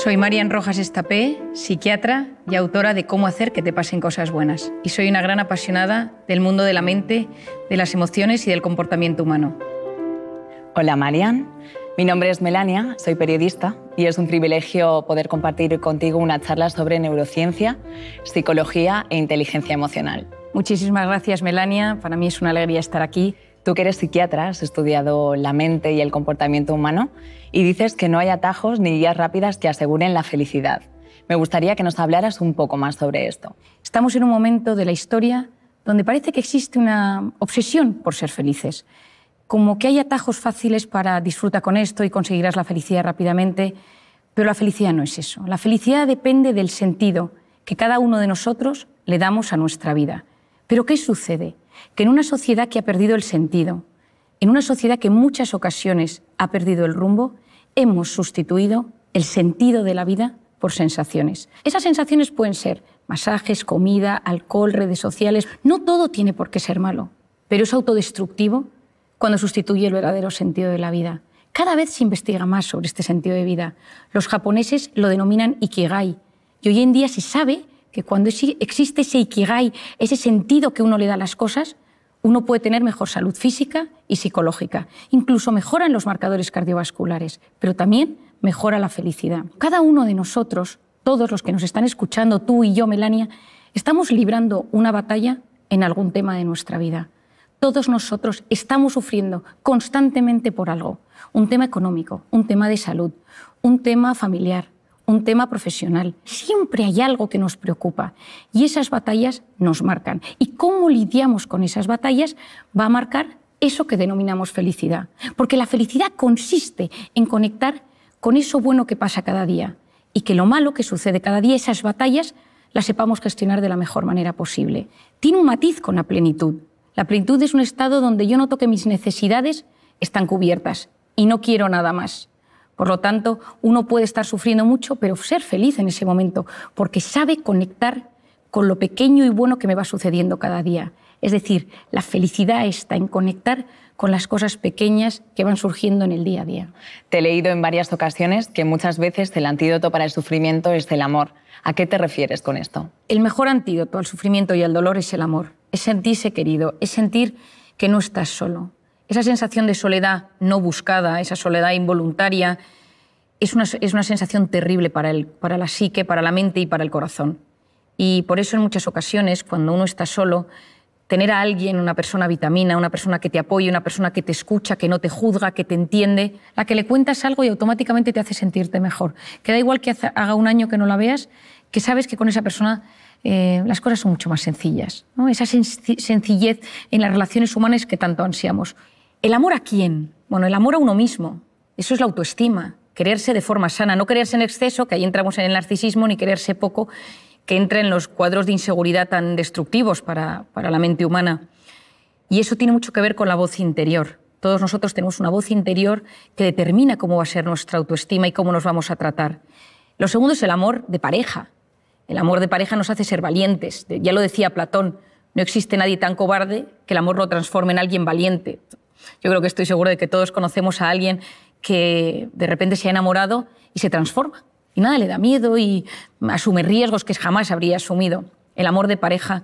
Soy Marian Rojas Estapé, psiquiatra y autora de Cómo hacer que te pasen cosas buenas. Y soy una gran apasionada del mundo de la mente, de las emociones y del comportamiento humano. Hola Marian, mi nombre es Melania, soy periodista y es un privilegio poder compartir contigo una charla sobre neurociencia, psicología e inteligencia emocional. Muchísimas gracias, Melania. Para mí es una alegría estar aquí. Tú que eres psiquiatra, has estudiado la mente y el comportamiento humano y dices que no hay atajos ni guías rápidas que aseguren la felicidad. Me gustaría que nos hablaras un poco más sobre esto. Estamos en un momento de la historia donde parece que existe una obsesión por ser felices. Como que hay atajos fáciles para disfrutar con esto y conseguirás la felicidad rápidamente, pero la felicidad no es eso. La felicidad depende del sentido que cada uno de nosotros le damos a nuestra vida. ¿Pero qué sucede? Que en una sociedad que ha perdido el sentido, en una sociedad que en muchas ocasiones ha perdido el rumbo, hemos sustituido el sentido de la vida por sensaciones. Esas sensaciones pueden ser masajes, comida, alcohol, redes sociales. No todo tiene por qué ser malo, pero es autodestructivo cuando sustituye el verdadero sentido de la vida. Cada vez se investiga más sobre este sentido de vida. Los japoneses lo denominan Ikigai y hoy en día se sabe que cuando existe ese Ikigai, ese sentido que uno le da a las cosas, uno puede tener mejor salud física y psicológica. Incluso mejoran los marcadores cardiovasculares, pero también mejora la felicidad. Cada uno de nosotros, todos los que nos están escuchando, tú y yo, Melania, estamos librando una batalla en algún tema de nuestra vida. Todos nosotros estamos sufriendo constantemente por algo. Un tema económico, un tema de salud, un tema familiar, un tema profesional. Siempre hay algo que nos preocupa y esas batallas nos marcan. Y cómo lidiamos con esas batallas va a marcar eso que denominamos felicidad. Porque la felicidad consiste en conectar con eso bueno que pasa cada día y que lo malo que sucede cada día, esas batallas, las sepamos gestionar de la mejor manera posible. Tiene un matiz con la plenitud. La plenitud es un estado donde yo noto que mis necesidades están cubiertas y no quiero nada más. Por lo tanto, uno puede estar sufriendo mucho, pero ser feliz en ese momento, porque sabe conectar con lo pequeño y bueno que me va sucediendo cada día. Es decir, la felicidad está en conectar con las cosas pequeñas que van surgiendo en el día a día. Te he leído en varias ocasiones que muchas veces el antídoto para el sufrimiento es el amor. ¿A qué te refieres con esto? El mejor antídoto al sufrimiento y al dolor es el amor. Es sentirse querido, es sentir que no estás solo. Esa sensación de soledad no buscada, esa soledad involuntaria, es una sensación terrible para la psique, para la mente y para el corazón. Y por eso en muchas ocasiones, cuando uno está solo, tener a alguien, una persona vitamina, una persona que te apoye, una persona que te escucha, que no te juzga, que te entiende, la que le cuentas algo y automáticamente te hace sentirte mejor. Que da igual que haga un año que no la veas, que sabes que con esa persona las cosas son mucho más sencillas, ¿no? Esa sencillez en las relaciones humanas que tanto ansiamos. ¿El amor a quién? Bueno, el amor a uno mismo. Eso es la autoestima. Quererse de forma sana, no quererse en exceso, que ahí entramos en el narcisismo, ni quererse poco, que entra en los cuadros de inseguridad tan destructivos para la mente humana. Y eso tiene mucho que ver con la voz interior. Todos nosotros tenemos una voz interior que determina cómo va a ser nuestra autoestima y cómo nos vamos a tratar. Lo segundo es el amor de pareja. El amor de pareja nos hace ser valientes. Ya lo decía Platón, no existe nadie tan cobarde que el amor lo transforme en alguien valiente. Yo creo que estoy segura de que todos conocemos a alguien que de repente se ha enamorado y se transforma. Y nada le da miedo y asume riesgos que jamás habría asumido. El amor de pareja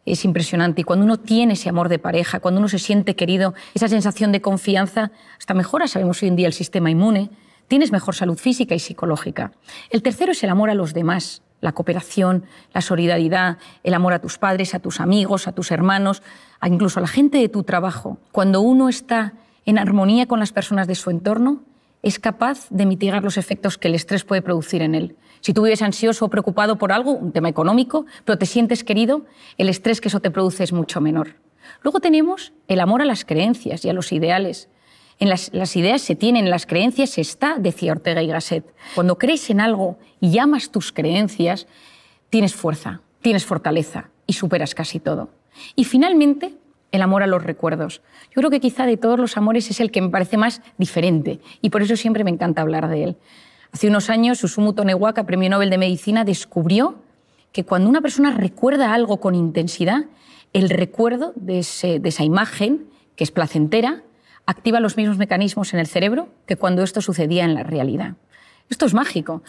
es impresionante. Y cuando uno tiene ese amor de pareja, cuando uno se siente querido, esa sensación de confianza, hasta mejora, sabemos hoy en día, el sistema inmune, tienes mejor salud física y psicológica. El tercero es el amor a los demás, la cooperación, la solidaridad, el amor a tus padres, a tus amigos, a tus hermanos, incluso a la gente de tu trabajo. Cuando uno está en armonía con las personas de su entorno, es capaz de mitigar los efectos que el estrés puede producir en él. Si tú vives ansioso o preocupado por algo, un tema económico, pero te sientes querido, el estrés que eso te produce es mucho menor. Luego tenemos el amor a las creencias y a los ideales. En las ideas se tienen, en las creencias se está, decía Ortega y Gasset. Cuando crees en algo y amas tus creencias, tienes fuerza, tienes fortaleza y superas casi todo. Y finalmente, el amor a los recuerdos. Yo creo que quizá de todos los amores es el que me parece más diferente y por eso siempre me encanta hablar de él. Hace unos años, Susumu Tonewaka, Premio Nobel de Medicina, descubrió que cuando una persona recuerda algo con intensidad, el recuerdo de esa imagen, que es placentera, activa los mismos mecanismos en el cerebro que cuando esto sucedía en la realidad. Esto es mágico.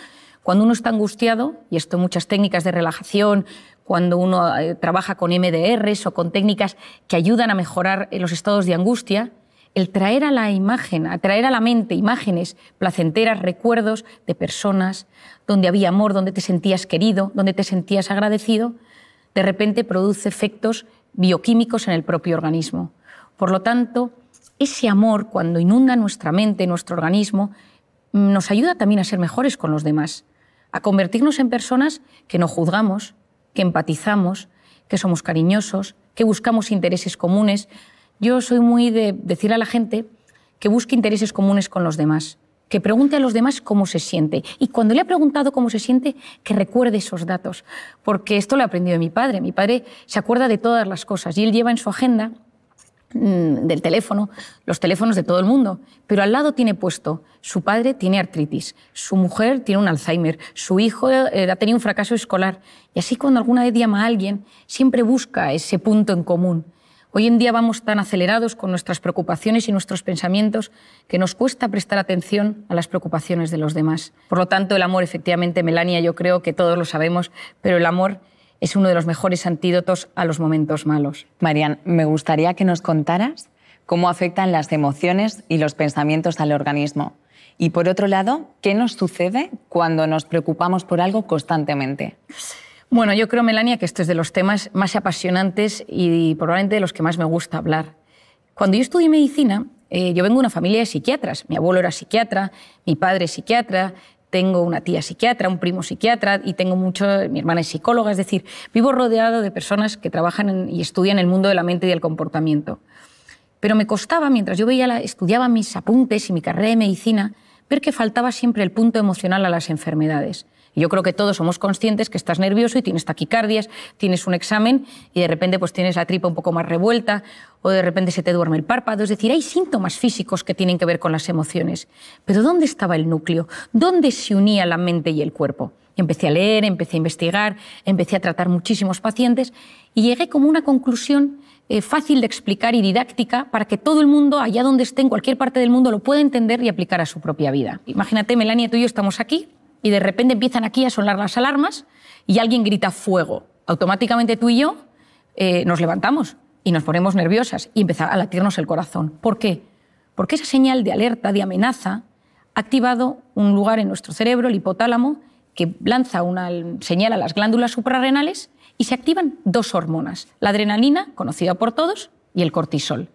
Cuando uno está angustiado, y esto muchas técnicas de relajación, cuando uno trabaja con MDRs o con técnicas que ayudan a mejorar los estados de angustia, el traer a la imagen, a traer a la mente imágenes placenteras, recuerdos de personas donde había amor, donde te sentías querido, donde te sentías agradecido, de repente produce efectos bioquímicos en el propio organismo. Por lo tanto, ese amor, cuando inunda nuestra mente, nuestro organismo, nos ayuda también a ser mejores con los demás, a convertirnos en personas que no juzgamos, que empatizamos, que somos cariñosos, que buscamos intereses comunes. Yo soy muy de decir a la gente que busque intereses comunes con los demás, que pregunte a los demás cómo se siente. Y cuando le ha preguntado cómo se siente, que recuerde esos datos. Porque esto lo he aprendido de mi padre. Mi padre se acuerda de todas las cosas y él lleva en su agenda del teléfono, los teléfonos de todo el mundo, pero al lado tiene puesto: su padre tiene artritis, su mujer tiene un Alzheimer, su hijo ha tenido un fracaso escolar. Y así, cuando alguna vez llama a alguien, siempre busca ese punto en común. Hoy en día vamos tan acelerados con nuestras preocupaciones y nuestros pensamientos que nos cuesta prestar atención a las preocupaciones de los demás. Por lo tanto, el amor, efectivamente, Melania, yo creo que todos lo sabemos, pero el amor es uno de los mejores antídotos a los momentos malos. Marian, me gustaría que nos contaras cómo afectan las emociones y los pensamientos al organismo. Y por otro lado, ¿qué nos sucede cuando nos preocupamos por algo constantemente? Bueno, yo creo, Melania, que esto es de los temas más apasionantes y probablemente de los que más me gusta hablar. Cuando yo estudié medicina, yo vengo de una familia de psiquiatras. Mi abuelo era psiquiatra, mi padre es psiquiatra, tengo una tía psiquiatra, un primo psiquiatra y tengo mi hermana es psicóloga. Es decir, vivo rodeado de personas que trabajan y estudian el mundo de la mente y del comportamiento. Pero me costaba, mientras yo estudiaba mis apuntes y mi carrera de medicina, ver que faltaba siempre el punto emocional a las enfermedades. Y yo creo que todos somos conscientes que estás nervioso y tienes taquicardias, tienes un examen y de repente pues tienes la tripa un poco más revuelta o de repente se te duerme el párpado. Es decir, hay síntomas físicos que tienen que ver con las emociones. Pero ¿dónde estaba el núcleo? ¿Dónde se unía la mente y el cuerpo? Y empecé a leer, empecé a investigar, empecé a tratar muchísimos pacientes y llegué como a una conclusión fácil de explicar y didáctica para que todo el mundo, allá donde esté, en cualquier parte del mundo, lo pueda entender y aplicar a su propia vida. Imagínate, Melania, tú y yo estamos aquí y de repente empiezan aquí a sonar las alarmas y alguien grita fuego. Automáticamente tú y yo nos levantamos y nos ponemos nerviosas y empieza a latirnos el corazón. ¿Por qué? Porque esa señal de alerta, de amenaza, ha activado un lugar en nuestro cerebro, el hipotálamo, que lanza una señal a las glándulas suprarrenales y se activan dos hormonas, la adrenalina, conocida por todos, y el cortisol.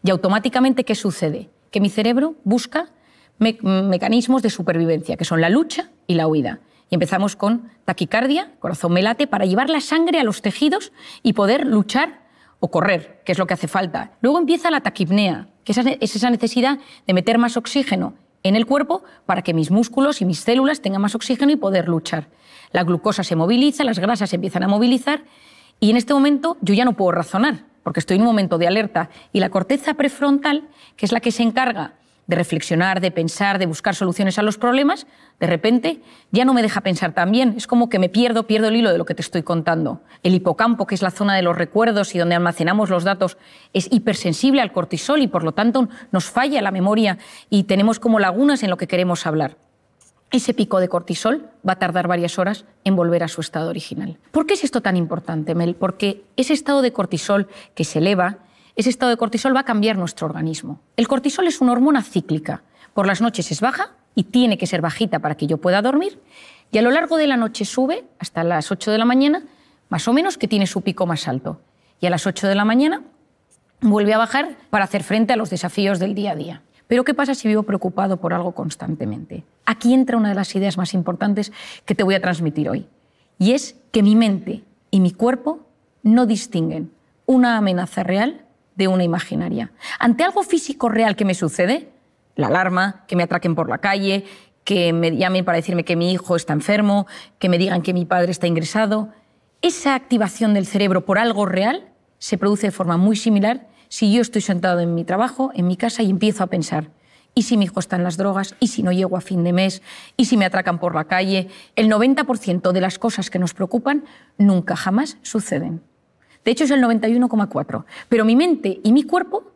Y automáticamente, ¿qué sucede? Que mi cerebro busca mecanismos de supervivencia, que son la lucha y la huida. Y empezamos con taquicardia, corazón me late, para llevar la sangre a los tejidos y poder luchar o correr, que es lo que hace falta. Luego empieza la taquipnea, que es esa necesidad de meter más oxígeno en el cuerpo para que mis músculos y mis células tengan más oxígeno y poder luchar. La glucosa se moviliza, las grasas se empiezan a movilizar y en este momento yo ya no puedo razonar porque estoy en un momento de alerta y la corteza prefrontal, que es la que se encarga de reflexionar, de pensar, de buscar soluciones a los problemas, de repente ya no me deja pensar tan bien. Es como que me pierdo el hilo de lo que te estoy contando. El hipocampo, que es la zona de los recuerdos y donde almacenamos los datos, es hipersensible al cortisol y por lo tanto nos falla la memoria y tenemos como lagunas en lo que queremos hablar. Ese pico de cortisol va a tardar varias horas en volver a su estado original. ¿Por qué es esto tan importante, Mel? Porque ese estado de cortisol que se eleva, ese estado de cortisol va a cambiar nuestro organismo. El cortisol es una hormona cíclica. Por las noches es baja y tiene que ser bajita para que yo pueda dormir. Y a lo largo de la noche sube hasta las 8 de la mañana, más o menos, que tiene su pico más alto. Y a las 8 de la mañana vuelve a bajar para hacer frente a los desafíos del día a día. Pero ¿qué pasa si vivo preocupado por algo constantemente? Aquí entra una de las ideas más importantes que te voy a transmitir hoy. Y es que mi mente y mi cuerpo no distinguen una amenaza real de una imaginaria. Ante algo físico real que me sucede, la alarma, que me atraquen por la calle, que me llamen para decirme que mi hijo está enfermo, que me digan que mi padre está ingresado, esa activación del cerebro por algo real se produce de forma muy similar si yo estoy sentado en mi trabajo, en mi casa, y empiezo a pensar: ¿y si mi hijo está en las drogas? ¿Y si no llego a fin de mes? ¿Y si me atracan por la calle? El 90% de las cosas que nos preocupan nunca jamás suceden. De hecho, es el 91,4%. Pero mi mente y mi cuerpo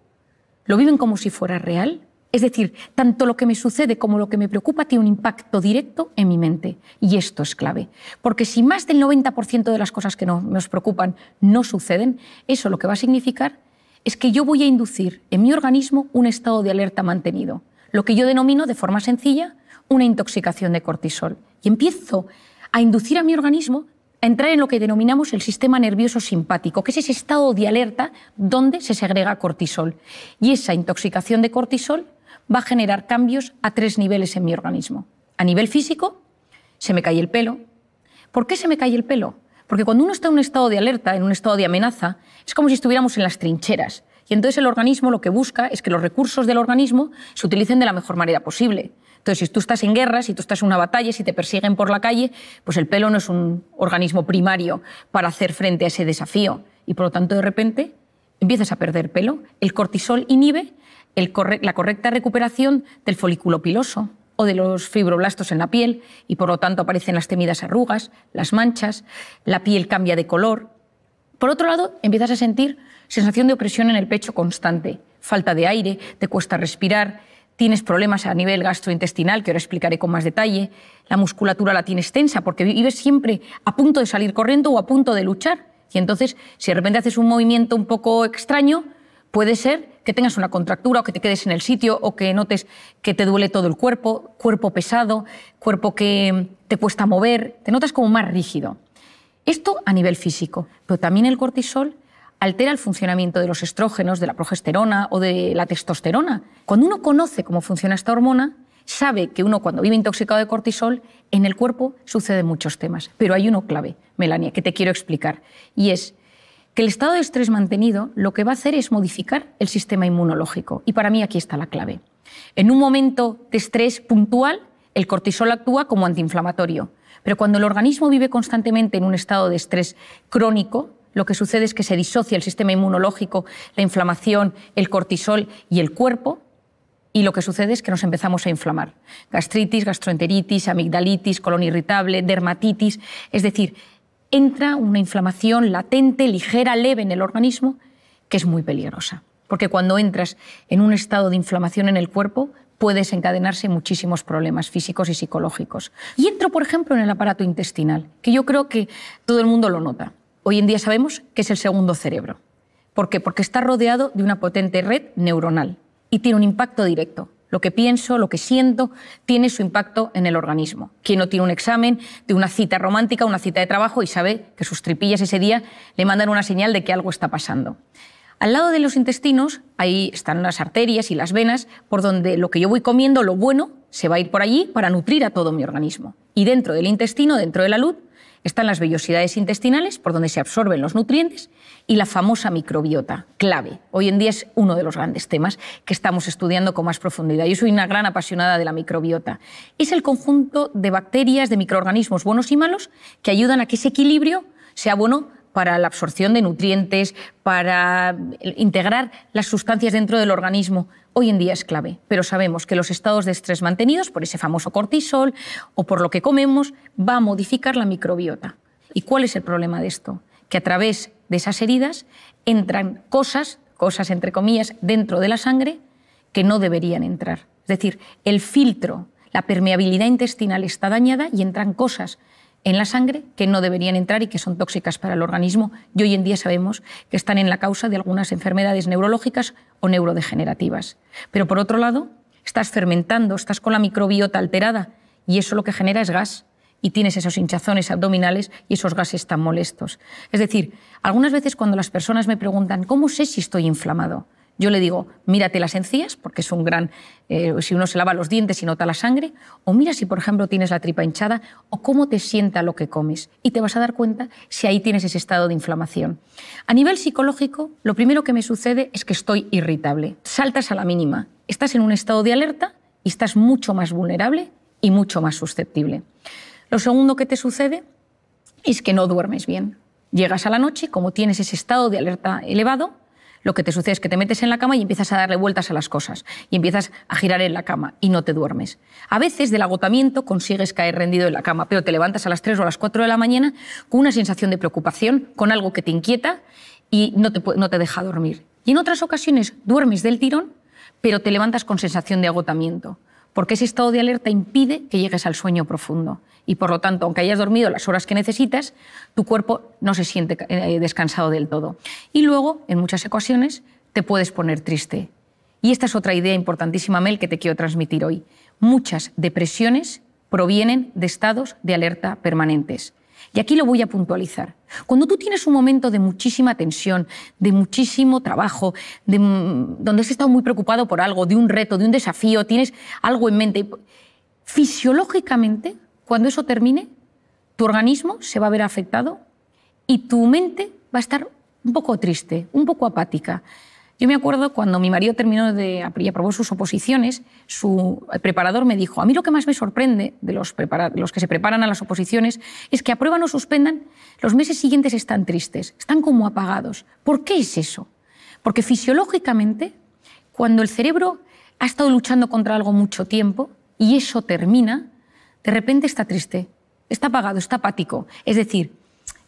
lo viven como si fuera real Es decir, tanto lo que me sucede como lo que me preocupa tiene un impacto directo en mi mente. Y esto es clave. Porque si más del 90% de las cosas que nos preocupan no suceden, eso lo que va a significar es que yo voy a inducir en mi organismo un estado de alerta mantenido. Lo que yo denomino de forma sencilla una intoxicación de cortisol. Y empiezo a inducir a mi organismo a entrar en lo que denominamos el sistema nervioso simpático, que es ese estado de alerta donde se segrega cortisol. Y esa intoxicación de cortisol va a generar cambios a 3 niveles en mi organismo. A nivel físico, se me cae el pelo. ¿Por qué se me cae el pelo? Porque cuando uno está en un estado de alerta, en un estado de amenaza, es como si estuviéramos en las trincheras. Y entonces el organismo lo que busca es que los recursos del organismo se utilicen de la mejor manera posible. Entonces, si tú estás en guerra, si tú estás en una batalla, si te persiguen por la calle, pues el pelo no es un organismo primario para hacer frente a ese desafío. Y por lo tanto, de repente, empiezas a perder pelo. El cortisol inhibe la correcta recuperación del folículo piloso o de los fibroblastos en la piel y por lo tanto aparecen las temidas arrugas, las manchas, la piel cambia de color. Por otro lado, empiezas a sentir sensación de opresión en el pecho constante, falta de aire, te cuesta respirar, tienes problemas a nivel gastrointestinal, que ahora explicaré con más detalle, la musculatura la tienes tensa porque vives siempre a punto de salir corriendo o a punto de luchar. Y entonces, si de repente haces un movimiento un poco extraño, puede ser que tengas una contractura o que te quedes en el sitio o que notes que te duele todo el cuerpo, cuerpo pesado, cuerpo que te cuesta mover, te notas como más rígido. Esto a nivel físico, pero también el cortisol altera el funcionamiento de los estrógenos, de la progesterona o de la testosterona. Cuando uno conoce cómo funciona esta hormona, sabe que uno cuando vive intoxicado de cortisol, en el cuerpo suceden muchos temas. Pero hay uno clave, Melania, que te quiero explicar, y es que el estado de estrés mantenido lo que va a hacer es modificar el sistema inmunológico. Y para mí aquí está la clave. En un momento de estrés puntual, el cortisol actúa como antiinflamatorio. Pero cuando el organismo vive constantemente en un estado de estrés crónico, lo que sucede es que se disocia el sistema inmunológico, la inflamación, el cortisol y el cuerpo, y lo que sucede es que nos empezamos a inflamar. Gastritis, gastroenteritis, amigdalitis, colon irritable, dermatitis, es decir, entra una inflamación latente, ligera, leve en el organismo, que es muy peligrosa. Porque cuando entras en un estado de inflamación en el cuerpo, puede desencadenarse muchísimos problemas físicos y psicológicos. Y entro, por ejemplo, en el aparato intestinal, que yo creo que todo el mundo lo nota. Hoy en día sabemos que es el segundo cerebro. ¿Por qué? Porque está rodeado de una potente red neuronal y tiene un impacto directo. Lo que pienso, lo que siento, tiene su impacto en el organismo. Quien no tiene un examen de una cita romántica, una cita de trabajo y sabe que sus tripillas ese día le mandan una señal de que algo está pasando. Al lado de los intestinos, ahí están las arterias y las venas, por donde lo que yo voy comiendo, lo bueno, se va a ir por allí para nutrir a todo mi organismo. Y dentro del intestino, dentro de la luz, están las vellosidades intestinales, por donde se absorben los nutrientes, y la famosa microbiota, clave. Hoy en día es uno de los grandes temas que estamos estudiando con más profundidad. Yo soy una gran apasionada de la microbiota. Es el conjunto de bacterias, de microorganismos buenos y malos, que ayudan a que ese equilibrio sea bueno para la absorción de nutrientes, para integrar las sustancias dentro del organismo. Hoy en día es clave, pero sabemos que los estados de estrés mantenidos por ese famoso cortisol o por lo que comemos va a modificar la microbiota. ¿Y cuál es el problema de esto? Que a través de esas heridas entran cosas entre comillas, dentro de la sangre que no deberían entrar. Es decir, el filtro, la permeabilidad intestinal está dañada y entran cosas en la sangre que no deberían entrar y que son tóxicas para el organismo, y hoy en día sabemos que están en la causa de algunas enfermedades neurológicas o neurodegenerativas. Pero por otro lado, estás fermentando, estás con la microbiota alterada y eso lo que genera es gas y tienes esos hinchazones abdominales y esos gases tan molestos. Es decir, algunas veces cuando las personas me preguntan ¿cómo sé si estoy inflamado? Yo le digo, mírate las encías, porque es un gran... si uno se lava los dientes y nota la sangre, o mira si, por ejemplo, tienes la tripa hinchada, o cómo te sienta lo que comes. Y te vas a dar cuenta si ahí tienes ese estado de inflamación. A nivel psicológico, lo primero que me sucede es que estoy irritable. Saltas a la mínima. Estás en un estado de alerta y estás mucho más vulnerable y mucho más susceptible. Lo segundo que te sucede es que no duermes bien. Llegas a la noche, como tienes ese estado de alerta elevado, lo que te sucede es que te metes en la cama y empiezas a darle vueltas a las cosas y empiezas a girar en la cama y no te duermes. A veces del agotamiento consigues caer rendido en la cama, pero te levantas a las 3 o a las 4 de la mañana con una sensación de preocupación, con algo que te inquieta y no te deja dormir. Y en otras ocasiones duermes del tirón, pero te levantas con sensación de agotamiento, porque ese estado de alerta impide que llegues al sueño profundo. Y por lo tanto, aunque hayas dormido las horas que necesitas, tu cuerpo no se siente descansado del todo. Y luego, en muchas ocasiones, te puedes poner triste. Y esta es otra idea importantísima, Mel, que te quiero transmitir hoy. Muchas depresiones provienen de estados de alerta permanentes. Y aquí lo voy a puntualizar. Cuando tú tienes un momento de muchísima tensión, de muchísimo trabajo, donde has estado muy preocupado por algo, de un reto, de un desafío, tienes algo en mente, fisiológicamente, cuando eso termine, tu organismo se va a ver afectado y tu mente va a estar un poco triste, un poco apática. Yo me acuerdo cuando mi marido terminó y aprobó sus oposiciones, su preparador me dijo: a mí lo que más me sorprende de los que se preparan a las oposiciones es que aprueban o suspendan, los meses siguientes están tristes, están como apagados. ¿Por qué es eso? Porque fisiológicamente, cuando el cerebro ha estado luchando contra algo mucho tiempo y eso termina, de repente está triste, está apagado, está apático. Es decir,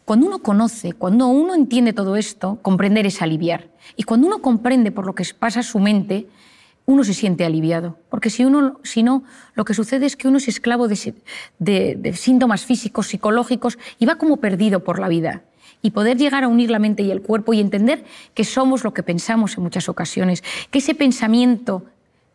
cuando uno conoce, cuando uno entiende todo esto, comprender es aliviar. Y cuando uno comprende por lo que pasa su mente, uno se siente aliviado. Porque si no, lo que sucede es que uno es esclavo de síntomas físicos, psicológicos, y va como perdido por la vida. Y poder llegar a unir la mente y el cuerpo y entender que somos lo que pensamos en muchas ocasiones, que ese pensamiento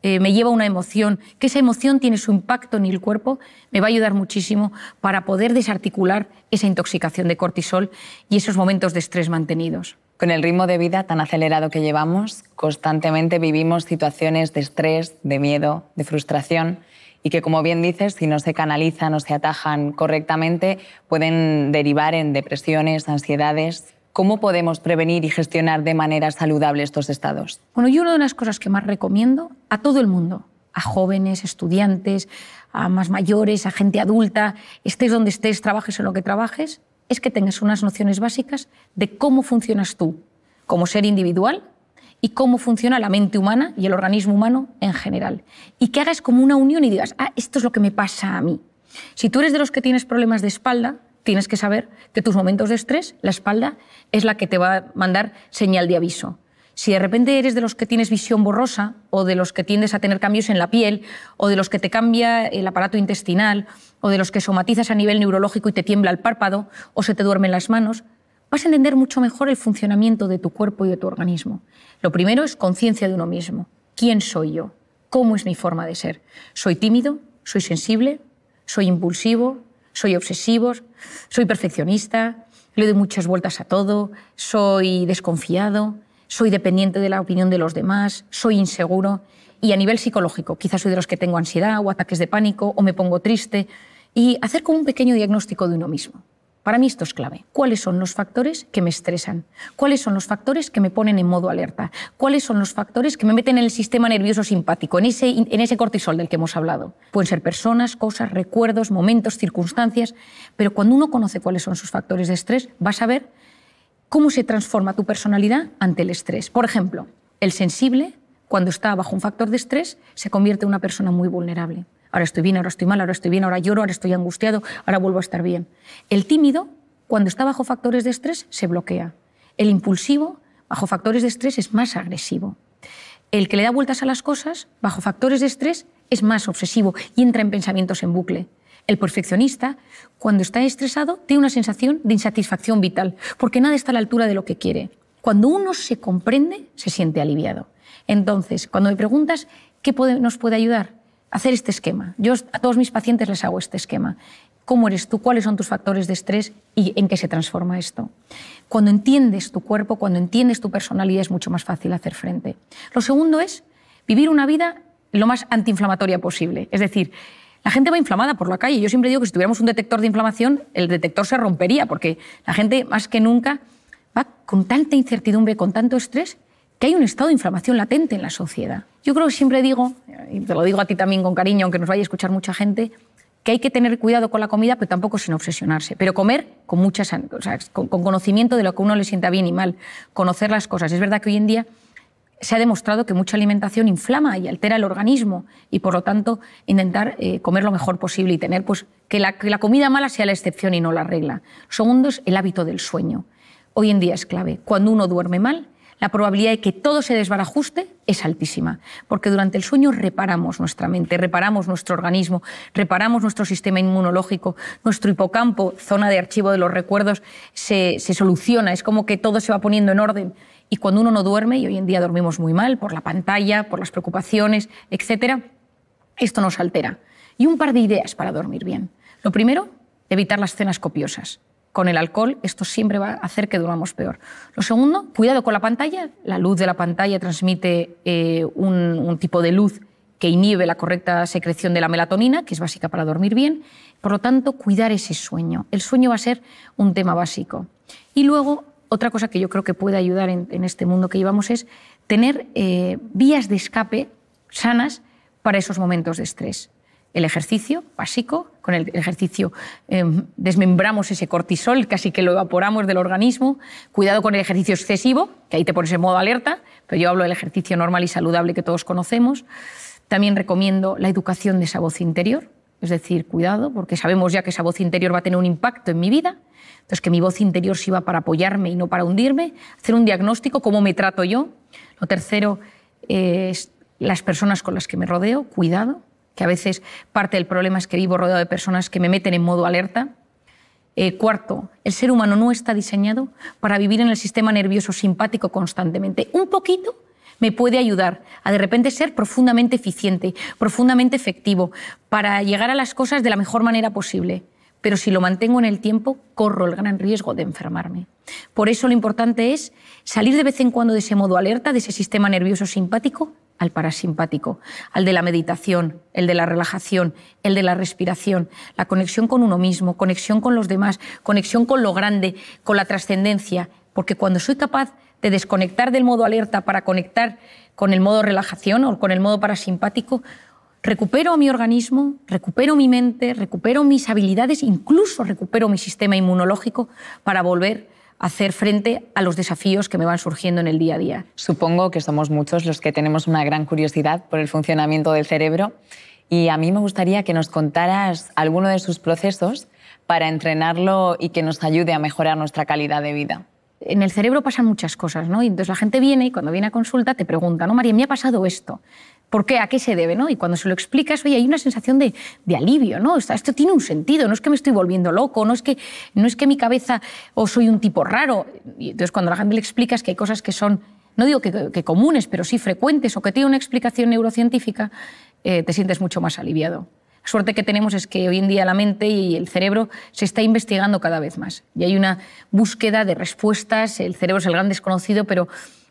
me lleva a una emoción, que esa emoción tiene su impacto en el cuerpo, me va a ayudar muchísimo para poder desarticular esa intoxicación de cortisol y esos momentos de estrés mantenidos. Con el ritmo de vida tan acelerado que llevamos, constantemente vivimos situaciones de estrés, de miedo, de frustración y que, como bien dices, si no se canalizan o se atajan correctamente, pueden derivar en depresiones, ansiedades. ¿Cómo podemos prevenir y gestionar de manera saludable estos estados? Bueno, yo una de las cosas que más recomiendo a todo el mundo, a jóvenes, estudiantes, a más mayores, a gente adulta, estés donde estés, trabajes en lo que trabajes, es que tengas unas nociones básicas de cómo funcionas tú como ser individual y cómo funciona la mente humana y el organismo humano en general. Y que hagas como una unión y digas: ah, esto es lo que me pasa a mí. Si tú eres de los que tienes problemas de espalda, tienes que saber que tus momentos de estrés, la espalda es la que te va a mandar señal de aviso. Si de repente eres de los que tienes visión borrosa o de los que tiendes a tener cambios en la piel o de los que te cambia el aparato intestinal o de los que somatizas a nivel neurológico y te tiembla el párpado o se te duermen las manos, vas a entender mucho mejor el funcionamiento de tu cuerpo y de tu organismo. Lo primero es conciencia de uno mismo. ¿Quién soy yo? ¿Cómo es mi forma de ser? ¿Soy tímido? ¿Soy sensible? ¿Soy impulsivo? ¿Soy obsesivo? ¿Soy perfeccionista? ¿Le doy muchas vueltas a todo? ¿Soy desconfiado? ¿Soy dependiente de la opinión de los demás? ¿Soy inseguro? Y a nivel psicológico, quizás soy de los que tengo ansiedad o ataques de pánico o me pongo triste. Y hacer como un pequeño diagnóstico de uno mismo. Para mí esto es clave. ¿Cuáles son los factores que me estresan? ¿Cuáles son los factores que me ponen en modo alerta? ¿Cuáles son los factores que me meten en el sistema nervioso simpático, en ese cortisol del que hemos hablado? Pueden ser personas, cosas, recuerdos, momentos, circunstancias, pero cuando uno conoce cuáles son sus factores de estrés, vas a ver cómo se transforma tu personalidad ante el estrés. Por ejemplo, el sensible, cuando está bajo un factor de estrés, se convierte en una persona muy vulnerable. Ahora estoy bien, ahora estoy mal, ahora estoy bien, ahora lloro, ahora estoy angustiado, ahora vuelvo a estar bien. El tímido, cuando está bajo factores de estrés, se bloquea. El impulsivo, bajo factores de estrés, es más agresivo. El que le da vueltas a las cosas, bajo factores de estrés, es más obsesivo y entra en pensamientos en bucle. El perfeccionista, cuando está estresado, tiene una sensación de insatisfacción vital, porque nada está a la altura de lo que quiere. Cuando uno se comprende, se siente aliviado. Entonces, cuando me preguntas qué nos puede ayudar, hacer este esquema. Yo a todos mis pacientes les hago este esquema. ¿Cómo eres tú? ¿Cuáles son tus factores de estrés? ¿Y en qué se transforma esto? Cuando entiendes tu cuerpo, cuando entiendes tu personalidad, es mucho más fácil hacer frente. Lo segundo es vivir una vida lo más antiinflamatoria posible. Es decir, la gente va inflamada por la calle. Yo siempre digo que si tuviéramos un detector de inflamación, el detector se rompería, porque la gente, más que nunca, va con tanta incertidumbre, con tanto estrés, que hay un estado de inflamación latente en la sociedad. Yo creo que siempre digo, y te lo digo a ti también con cariño, aunque nos vaya a escuchar mucha gente, que hay que tener cuidado con la comida, pero tampoco sin obsesionarse. Pero comer con con conocimiento de lo que a uno le sienta bien y mal, conocer las cosas. Es verdad que hoy en día se ha demostrado que mucha alimentación inflama y altera el organismo y, por lo tanto, intentar comer lo mejor posible y tener que la comida mala sea la excepción y no la regla. Segundo es el hábito del sueño. Hoy en día es clave. Cuando uno duerme mal, la probabilidad de que todo se desbarajuste es altísima, porque durante el sueño reparamos nuestra mente, reparamos nuestro organismo, reparamos nuestro sistema inmunológico, nuestro hipocampo, zona de archivo de los recuerdos, se soluciona, es como que todo se va poniendo en orden. Y cuando uno no duerme, y hoy en día dormimos muy mal por la pantalla, por las preocupaciones, etc., esto nos altera. Y un par de ideas para dormir bien. Lo primero, evitar las cenas copiosas. Con el alcohol esto siempre va a hacer que durmamos peor. Lo segundo, cuidado con la pantalla. La luz de la pantalla transmite un tipo de luz que inhibe la correcta secreción de la melatonina, que es básica para dormir bien. Por lo tanto, cuidar ese sueño. El sueño va a ser un tema básico. Y luego, otra cosa que yo creo que puede ayudar en este mundo que llevamos es tener vías de escape sanas para esos momentos de estrés. El ejercicio básico, con el ejercicio desmembramos ese cortisol, casi que lo evaporamos del organismo. Cuidado con el ejercicio excesivo, que ahí te pones en modo alerta, pero yo hablo del ejercicio normal y saludable que todos conocemos. También recomiendo la educación de esa voz interior, es decir, cuidado, porque sabemos ya que esa voz interior va a tener un impacto en mi vida, entonces que mi voz interior sirva para apoyarme y no para hundirme, hacer un diagnóstico, cómo me trato yo. Lo tercero es las personas con las que me rodeo, cuidado, que a veces parte del problema es que vivo rodeado de personas que me meten en modo alerta. Cuarto, el ser humano no está diseñado para vivir en el sistema nervioso simpático constantemente. Un poquito me puede ayudar a de repente ser profundamente eficiente, profundamente efectivo, para llegar a las cosas de la mejor manera posible. Pero si lo mantengo en el tiempo, corro el gran riesgo de enfermarme. Por eso lo importante es salir de vez en cuando de ese modo alerta, de ese sistema nervioso simpático, al parasimpático, al de la meditación, el de la relajación, el de la respiración, la conexión con uno mismo, conexión con los demás, conexión con lo grande, con la trascendencia. Porque cuando soy capaz de desconectar del modo alerta para conectar con el modo relajación o con el modo parasimpático, recupero mi organismo, recupero mi mente, recupero mis habilidades, incluso recupero mi sistema inmunológico para volver a hacer frente a los desafíos que me van surgiendo en el día a día. Supongo que somos muchos los que tenemos una gran curiosidad por el funcionamiento del cerebro y a mí me gustaría que nos contaras alguno de sus procesos para entrenarlo y que nos ayude a mejorar nuestra calidad de vida. En el cerebro pasan muchas cosas, ¿no? Y entonces la gente viene y cuando viene a consulta te pregunta, ¿no, María, me ha pasado esto? ¿Por qué? ¿A qué se debe? ¿No? Y cuando se lo explicas, oye, hay una sensación de alivio, ¿no? Esto tiene un sentido, no es que me estoy volviendo loco, no es que mi cabeza o soy un tipo raro. Y entonces cuando a la gente le explicas que hay cosas que son, no digo que comunes, pero sí frecuentes o que tienen una explicación neurocientífica, te sientes mucho más aliviado. La suerte que tenemos es que hoy en día la mente y el cerebro se está investigando cada vez más. Y hay una búsqueda de respuestas, el cerebro es el gran desconocido, pero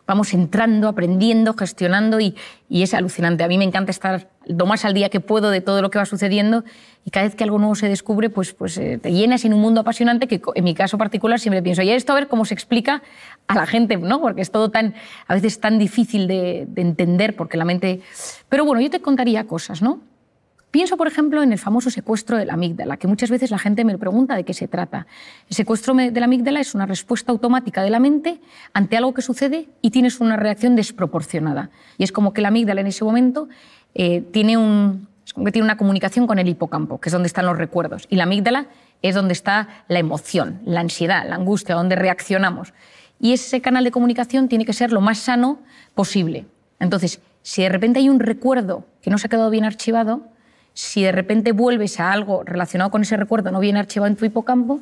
vamos entrando, aprendiendo, gestionando y es alucinante. A mí me encanta estar lo más al día que puedo de todo lo que va sucediendo y cada vez que algo nuevo se descubre, pues te llenas en un mundo apasionante que en mi caso particular siempre pienso, y esto a ver cómo se explica a la gente, ¿no? Porque es todo a veces tan difícil de entender porque la mente... Pero bueno, yo te contaría cosas, ¿no? Pienso, por ejemplo, en el famoso secuestro de la amígdala, que muchas veces la gente me pregunta de qué se trata. El secuestro de la amígdala es una respuesta automática de la mente ante algo que sucede y tienes una reacción desproporcionada. Y es como que la amígdala en ese momento tiene una comunicación con el hipocampo, que es donde están los recuerdos. Y la amígdala es donde está la emoción, la ansiedad, la angustia, donde reaccionamos. Y ese canal de comunicación tiene que ser lo más sano posible. Entonces, si de repente hay un recuerdo que no se ha quedado bien archivado, si de repente vuelves a algo relacionado con ese recuerdo no bien archivado en tu hipocampo,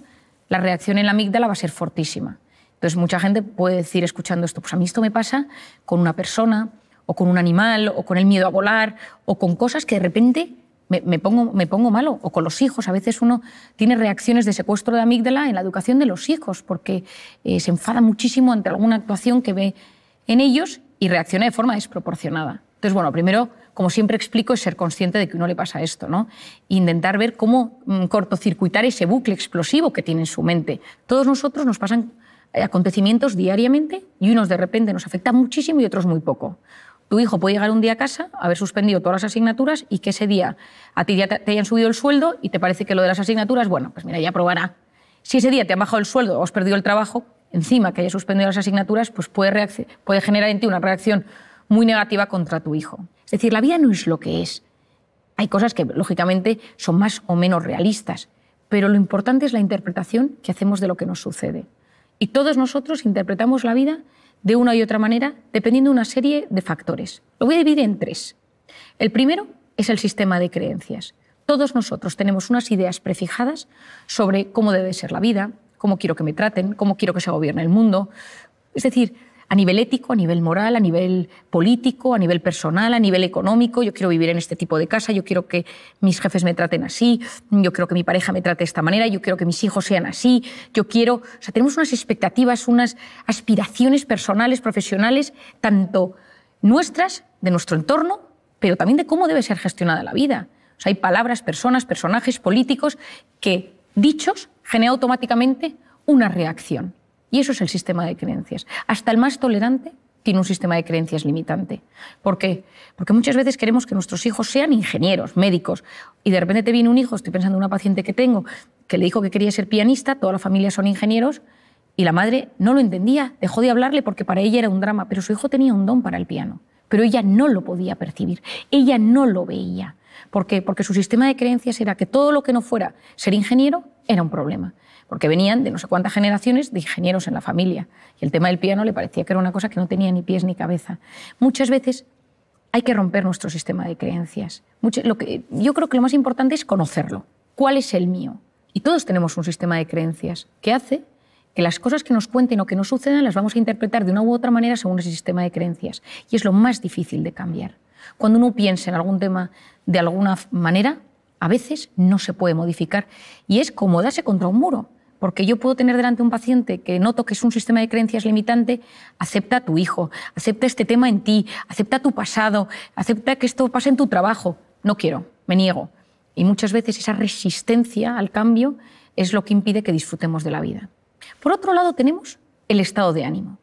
la reacción en la amígdala va a ser fortísima. Entonces, mucha gente puede decir, escuchando esto, pues a mí esto me pasa con una persona, o con un animal, o con el miedo a volar, o con cosas que de repente me pongo malo, o con los hijos. A veces uno tiene reacciones de secuestro de amígdala en la educación de los hijos, porque se enfada muchísimo ante alguna actuación que ve en ellos y reacciona de forma desproporcionada. Entonces, bueno, primero, como siempre explico, es ser consciente de que a uno le pasa esto, ¿no? Intentar ver cómo cortocircuitar ese bucle explosivo que tiene en su mente. Todos nosotros nos pasan acontecimientos diariamente y unos de repente nos afectan muchísimo y otros muy poco. Tu hijo puede llegar un día a casa, haber suspendido todas las asignaturas y que ese día a ti ya te hayan subido el sueldo y te parece que lo de las asignaturas, bueno, pues mira, ya probará. Si ese día te han bajado el sueldo o has perdido el trabajo, encima que hayas suspendido las asignaturas, pues puede generar en ti una reacción muy negativa contra tu hijo. Es decir, la vida no es lo que es. Hay cosas que, lógicamente, son más o menos realistas, pero lo importante es la interpretación que hacemos de lo que nos sucede. Y todos nosotros interpretamos la vida de una y otra manera dependiendo de una serie de factores. Lo voy a dividir en 3. El primero es el sistema de creencias. Todos nosotros tenemos unas ideas prefijadas sobre cómo debe ser la vida, cómo quiero que me traten, cómo quiero que se gobierne el mundo. Es decir, a nivel ético, a nivel moral, a nivel político, a nivel personal, a nivel económico. Yo quiero vivir en este tipo de casa, yo quiero que mis jefes me traten así, yo quiero que mi pareja me trate de esta manera, yo quiero que mis hijos sean así, yo quiero... O sea, tenemos unas expectativas, unas aspiraciones personales, profesionales, tanto nuestras, de nuestro entorno, pero también de cómo debe ser gestionada la vida. O sea, hay palabras, personas, personajes, políticos que, dichos, generan automáticamente una reacción. Y eso es el sistema de creencias. Hasta el más tolerante tiene un sistema de creencias limitante. ¿Por qué? Porque muchas veces queremos que nuestros hijos sean ingenieros, médicos, y de repente te viene un hijo, estoy pensando en una paciente que tengo, que le dijo que quería ser pianista, toda la familia son ingenieros, y la madre no lo entendía, dejó de hablarle porque para ella era un drama, pero su hijo tenía un don para el piano, pero ella no lo podía percibir, ella no lo veía. ¿Por qué? Porque su sistema de creencias era que todo lo que no fuera ser ingeniero era un problema. Porque venían de no sé cuántas generaciones de ingenieros en la familia. Y el tema del piano le parecía que era una cosa que no tenía ni pies ni cabeza. Muchas veces hay que romper nuestro sistema de creencias. Yo creo que lo más importante es conocerlo. ¿Cuál es el mío? Y todos tenemos un sistema de creencias que hace que las cosas que nos cuenten o que nos sucedan las vamos a interpretar de una u otra manera según ese sistema de creencias. Y es lo más difícil de cambiar. Cuando uno piensa en algún tema de alguna manera, a veces no se puede modificar. Y es como darse contra un muro. Porque yo puedo tener delante un paciente que noto que es un sistema de creencias limitante, acepta a tu hijo, acepta este tema en ti, acepta tu pasado, acepta que esto pase en tu trabajo. No quiero, me niego. Y muchas veces esa resistencia al cambio es lo que impide que disfrutemos de la vida. Por otro lado tenemos el estado de ánimo.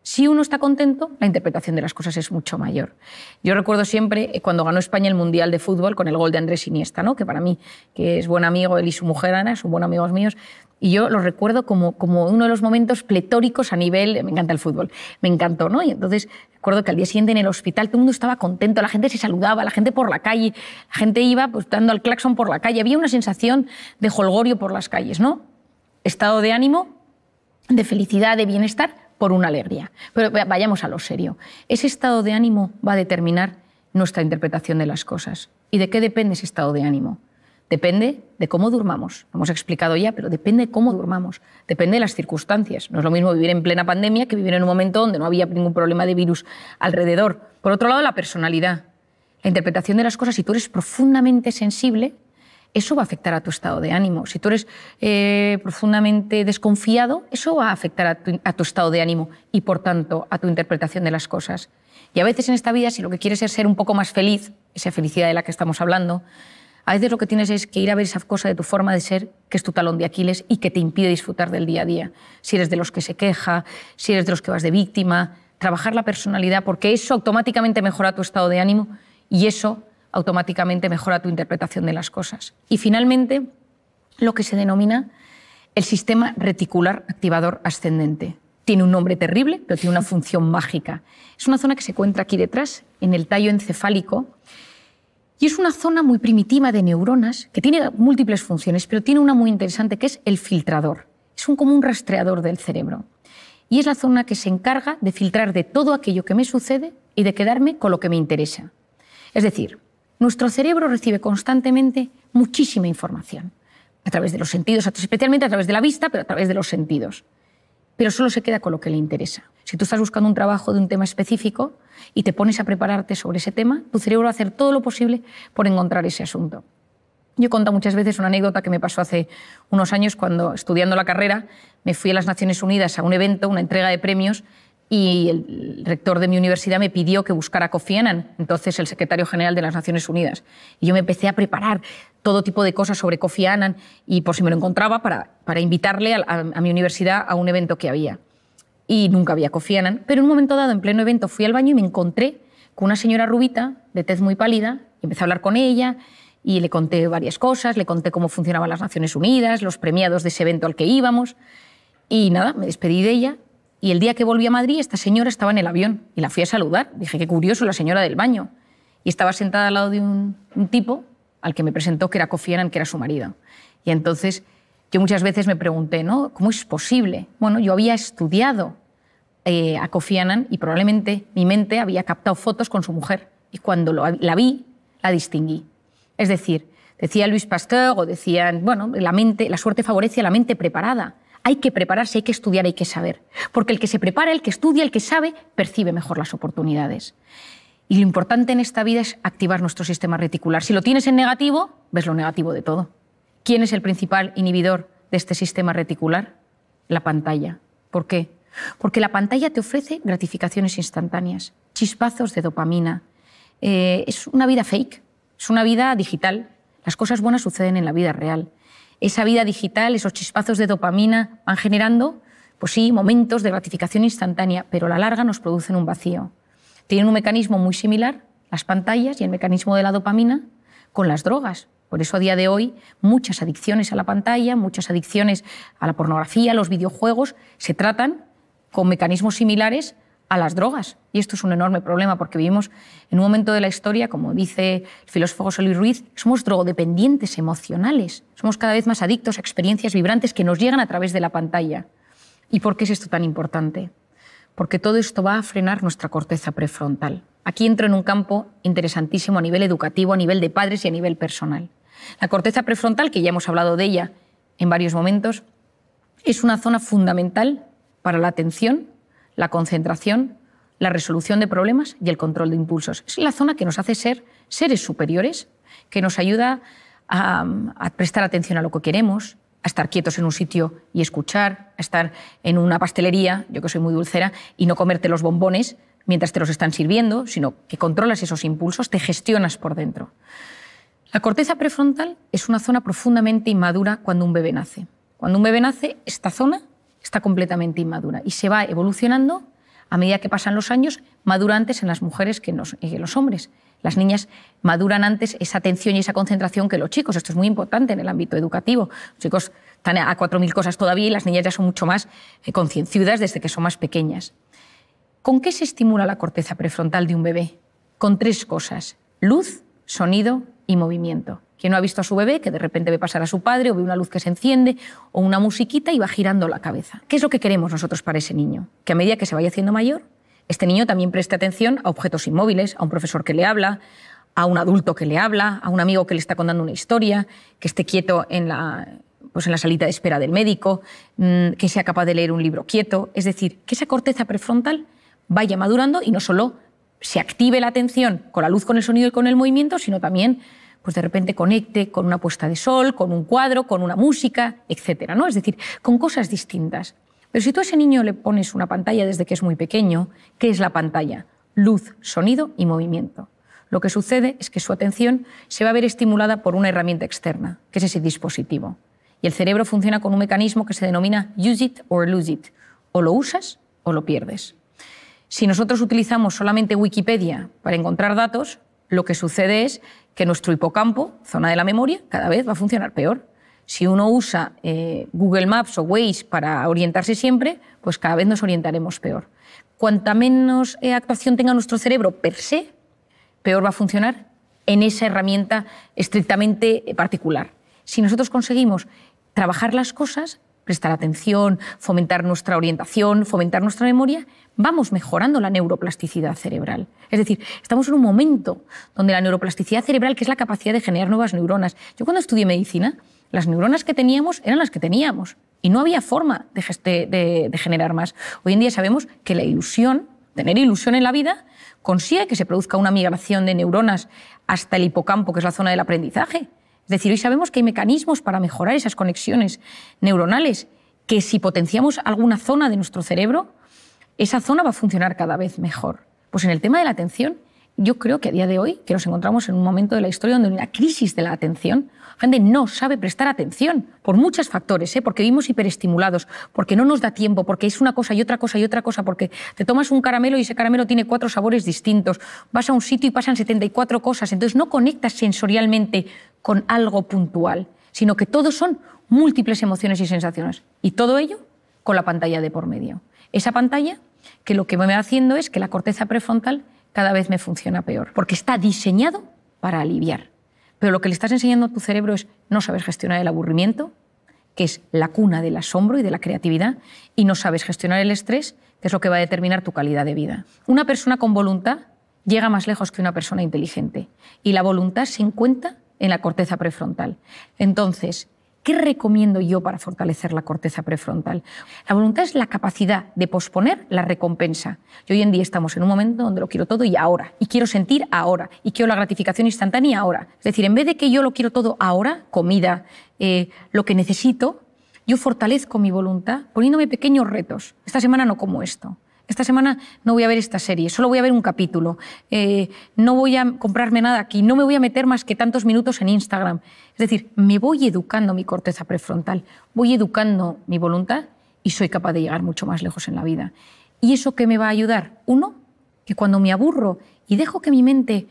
Si uno está contento, la interpretación de las cosas es mucho mayor. Yo recuerdo siempre cuando ganó España el Mundial de Fútbol con el gol de Andrés Iniesta, ¿no? Que para mí, que es buen amigo, él y su mujer Ana, son buenos amigos míos, y yo lo recuerdo como uno de los momentos pletóricos a nivel... Me encanta el fútbol, me encantó, ¿no? Y entonces recuerdo que al día siguiente en el hospital todo el mundo estaba contento, la gente se saludaba, la gente por la calle, la gente iba pues, dando al claxon por la calle, había una sensación de jolgorio por las calles, ¿no? Estado de ánimo, de felicidad, de bienestar, por una alegría. Pero vayamos a lo serio. Ese estado de ánimo va a determinar nuestra interpretación de las cosas. ¿Y de qué depende ese estado de ánimo? Depende de cómo durmamos. Lo hemos explicado ya, pero depende de cómo durmamos. Depende de las circunstancias. No es lo mismo vivir en plena pandemia que vivir en un momento donde no había ningún problema de virus alrededor. Por otro lado, la personalidad. La interpretación de las cosas, si tú eres profundamente sensible, eso va a afectar a tu estado de ánimo. Si tú eres profundamente desconfiado, eso va a afectar a tu estado de ánimo y, por tanto, a tu interpretación de las cosas. Y a veces en esta vida, si lo que quieres es ser un poco más feliz, esa felicidad de la que estamos hablando, a veces lo que tienes es que ir a ver esa cosa de tu forma de ser, que es tu talón de Aquiles y que te impide disfrutar del día a día. Si eres de los que se queja, si eres de los que vas de víctima, trabajar la personalidad, porque eso automáticamente mejora tu estado de ánimo y eso automáticamente mejora tu interpretación de las cosas. Y finalmente, lo que se denomina el sistema reticular activador ascendente. Tiene un nombre terrible, pero tiene una función mágica. Es una zona que se encuentra aquí detrás, en el tallo encefálico, y es una zona muy primitiva de neuronas que tiene múltiples funciones, pero tiene una muy interesante que es el filtrador. Es como un rastreador del cerebro. Y es la zona que se encarga de filtrar de todo aquello que me sucede y de quedarme con lo que me interesa. Es decir, nuestro cerebro recibe constantemente muchísima información, a través de los sentidos, especialmente a través de la vista, pero a través de los sentidos. Pero solo se queda con lo que le interesa. Si tú estás buscando un trabajo de un tema específico y te pones a prepararte sobre ese tema, tu cerebro va a hacer todo lo posible por encontrar ese asunto. Yo he contado muchas veces una anécdota que me pasó hace unos años cuando, estudiando la carrera, me fui a las Naciones Unidas a un evento, una entrega de premios, y el rector de mi universidad me pidió que buscara a Kofi Annan, entonces el secretario general de las Naciones Unidas. Y yo me empecé a preparar todo tipo de cosas sobre Kofi Annan y por si me lo encontraba para invitarle a mi universidad a un evento que había. Y nunca había Kofi Annan, pero en un momento dado, en pleno evento, fui al baño y me encontré con una señora rubita, de tez muy pálida, y empecé a hablar con ella y le conté varias cosas, le conté cómo funcionaban las Naciones Unidas, los premiados de ese evento al que íbamos, y nada, me despedí de ella. Y el día que volví a Madrid, esta señora estaba en el avión y la fui a saludar. Dije, qué curioso, la señora del baño. Y estaba sentada al lado de un tipo al que me presentó que era Kofi Annan, que era su marido. Y entonces yo muchas veces me pregunté, ¿no? ¿Cómo es posible? Bueno, yo había estudiado a Kofi Annan y probablemente mi mente había captado fotos con su mujer y cuando la vi, la distinguí. Es decir, decía Louis Pasteur o decían, bueno, la suerte favorece a la mente preparada. Hay que prepararse, hay que estudiar, hay que saber. Porque el que se prepara, el que estudia, el que sabe, percibe mejor las oportunidades. Y lo importante en esta vida es activar nuestro sistema reticular. Si lo tienes en negativo, ves lo negativo de todo. ¿Quién es el principal inhibidor de este sistema reticular? La pantalla. ¿Por qué? Porque la pantalla te ofrece gratificaciones instantáneas, chispazos de dopamina. Es una vida fake, es una vida digital. Las cosas buenas suceden en la vida real. Esa vida digital, esos chispazos de dopamina van generando, pues sí, momentos de gratificación instantánea, pero a la larga nos producen un vacío. Tienen un mecanismo muy similar, las pantallas y el mecanismo de la dopamina, con las drogas. Por eso a día de hoy muchas adicciones a la pantalla, muchas adicciones a la pornografía, a los videojuegos, se tratan con mecanismos similares a las drogas. Y esto es un enorme problema porque vivimos en un momento de la historia, como dice el filósofo José Luis Ruiz, somos drogodependientes emocionales. Somos cada vez más adictos a experiencias vibrantes que nos llegan a través de la pantalla. ¿Y por qué es esto tan importante? Porque todo esto va a frenar nuestra corteza prefrontal. Aquí entro en un campo interesantísimo a nivel educativo, a nivel de padres y a nivel personal. La corteza prefrontal, que ya hemos hablado de ella en varios momentos, es una zona fundamental para la atención, la concentración, la resolución de problemas y el control de impulsos. Es la zona que nos hace ser seres superiores, que nos ayuda a prestar atención a lo que queremos, a estar quietos en un sitio y escuchar, a estar en una pastelería, yo que soy muy dulcera, y no comerte los bombones mientras te los están sirviendo, sino que controlas esos impulsos, te gestionas por dentro. La corteza prefrontal es una zona profundamente inmadura cuando un bebé nace. Cuando un bebé nace, esta zona está completamente inmadura y se va evolucionando a medida que pasan los años, madura antes en las mujeres que en los hombres. Las niñas maduran antes esa atención y esa concentración que los chicos. Esto es muy importante en el ámbito educativo. Los chicos están a 4.000 cosas todavía y las niñas ya son mucho más concienciudas desde que son más pequeñas. ¿Con qué se estimula la corteza prefrontal de un bebé? Con 3 cosas: luz, sonido y movimiento. ¿Quién no ha visto a su bebé que de repente ve pasar a su padre o ve una luz que se enciende o una musiquita y va girando la cabeza? ¿Qué es lo que queremos nosotros para ese niño? Que a medida que se vaya haciendo mayor, este niño también preste atención a objetos inmóviles, a un profesor que le habla, a un adulto que le habla, a un amigo que le está contando una historia, que esté quieto en la salita de espera del médico, que sea capaz de leer un libro quieto. Es decir, que esa corteza prefrontal vaya madurando y no solo se active la atención con la luz, con el sonido y con el movimiento, sino también pues de repente conecte con una puesta de sol, con un cuadro, con una música, etcétera, ¿no? Es decir, con cosas distintas. Pero si tú a ese niño le pones una pantalla desde que es muy pequeño, ¿qué es la pantalla? Luz, sonido y movimiento. Lo que sucede es que su atención se va a ver estimulada por una herramienta externa, que es ese dispositivo. Y el cerebro funciona con un mecanismo que se denomina use it or lose it. O lo usas o lo pierdes. Si nosotros utilizamos solamente Wikipedia para encontrar datos, lo que sucede es que nuestro hipocampo, zona de la memoria, cada vez va a funcionar peor. Si uno usa Google Maps o Waze para orientarse siempre, pues cada vez nos orientaremos peor. Cuanta menos actuación tenga nuestro cerebro per se, peor va a funcionar en esa herramienta estrictamente particular. Si nosotros conseguimos trabajar las cosas, prestar atención, fomentar nuestra orientación, fomentar nuestra memoria, vamos mejorando la neuroplasticidad cerebral. Es decir, estamos en un momento donde la neuroplasticidad cerebral, que es la capacidad de generar nuevas neuronas. Yo cuando estudié medicina, las neuronas que teníamos eran las que teníamos y no había forma de generar más. Hoy en día sabemos que la ilusión, tener ilusión en la vida, consigue que se produzca una migración de neuronas hasta el hipocampo, que es la zona del aprendizaje. Es decir, hoy sabemos que hay mecanismos para mejorar esas conexiones neuronales, que si potenciamos alguna zona de nuestro cerebro, esa zona va a funcionar cada vez mejor. Pues en el tema de la atención, yo creo que a día de hoy, que nos encontramos en un momento de la historia donde hay una crisis de la atención, la gente no sabe prestar atención por muchos factores, porque vivimos hiperestimulados, porque no nos da tiempo, porque es una cosa y otra cosa y otra cosa, porque te tomas un caramelo y ese caramelo tiene 4 sabores distintos, vas a un sitio y pasan 74 cosas, entonces no conectas sensorialmente con algo puntual, sino que todo son múltiples emociones y sensaciones, y todo ello con la pantalla de por medio. Esa pantalla que lo que me va haciendo es que la corteza prefrontal cada vez me funciona peor, porque está diseñado para aliviar. Pero lo que le estás enseñando a tu cerebro es no saber gestionar el aburrimiento, que es la cuna del asombro y de la creatividad, y no sabes gestionar el estrés, que es lo que va a determinar tu calidad de vida. Una persona con voluntad llega más lejos que una persona inteligente, y la voluntad se encuentra en la corteza prefrontal. Entonces, ¿qué recomiendo yo para fortalecer la corteza prefrontal? La voluntad es la capacidad de posponer la recompensa. Y hoy en día estamos en un momento donde lo quiero todo y ahora, y quiero sentir ahora, y quiero la gratificación instantánea ahora. Es decir, en vez de que yo lo quiero todo ahora, comida, lo que necesito, yo fortalezco mi voluntad poniéndome pequeños retos. Esta semana no como esto. Esta semana no voy a ver esta serie, solo voy a ver un capítulo. No voy a comprarme nada aquí, no me voy a meter más que tantos minutos en Instagram. Es decir, me voy educando mi corteza prefrontal, voy educando mi voluntad y soy capaz de llegar mucho más lejos en la vida. ¿Y eso qué me va a ayudar? Uno, que cuando me aburro y dejo que mi mente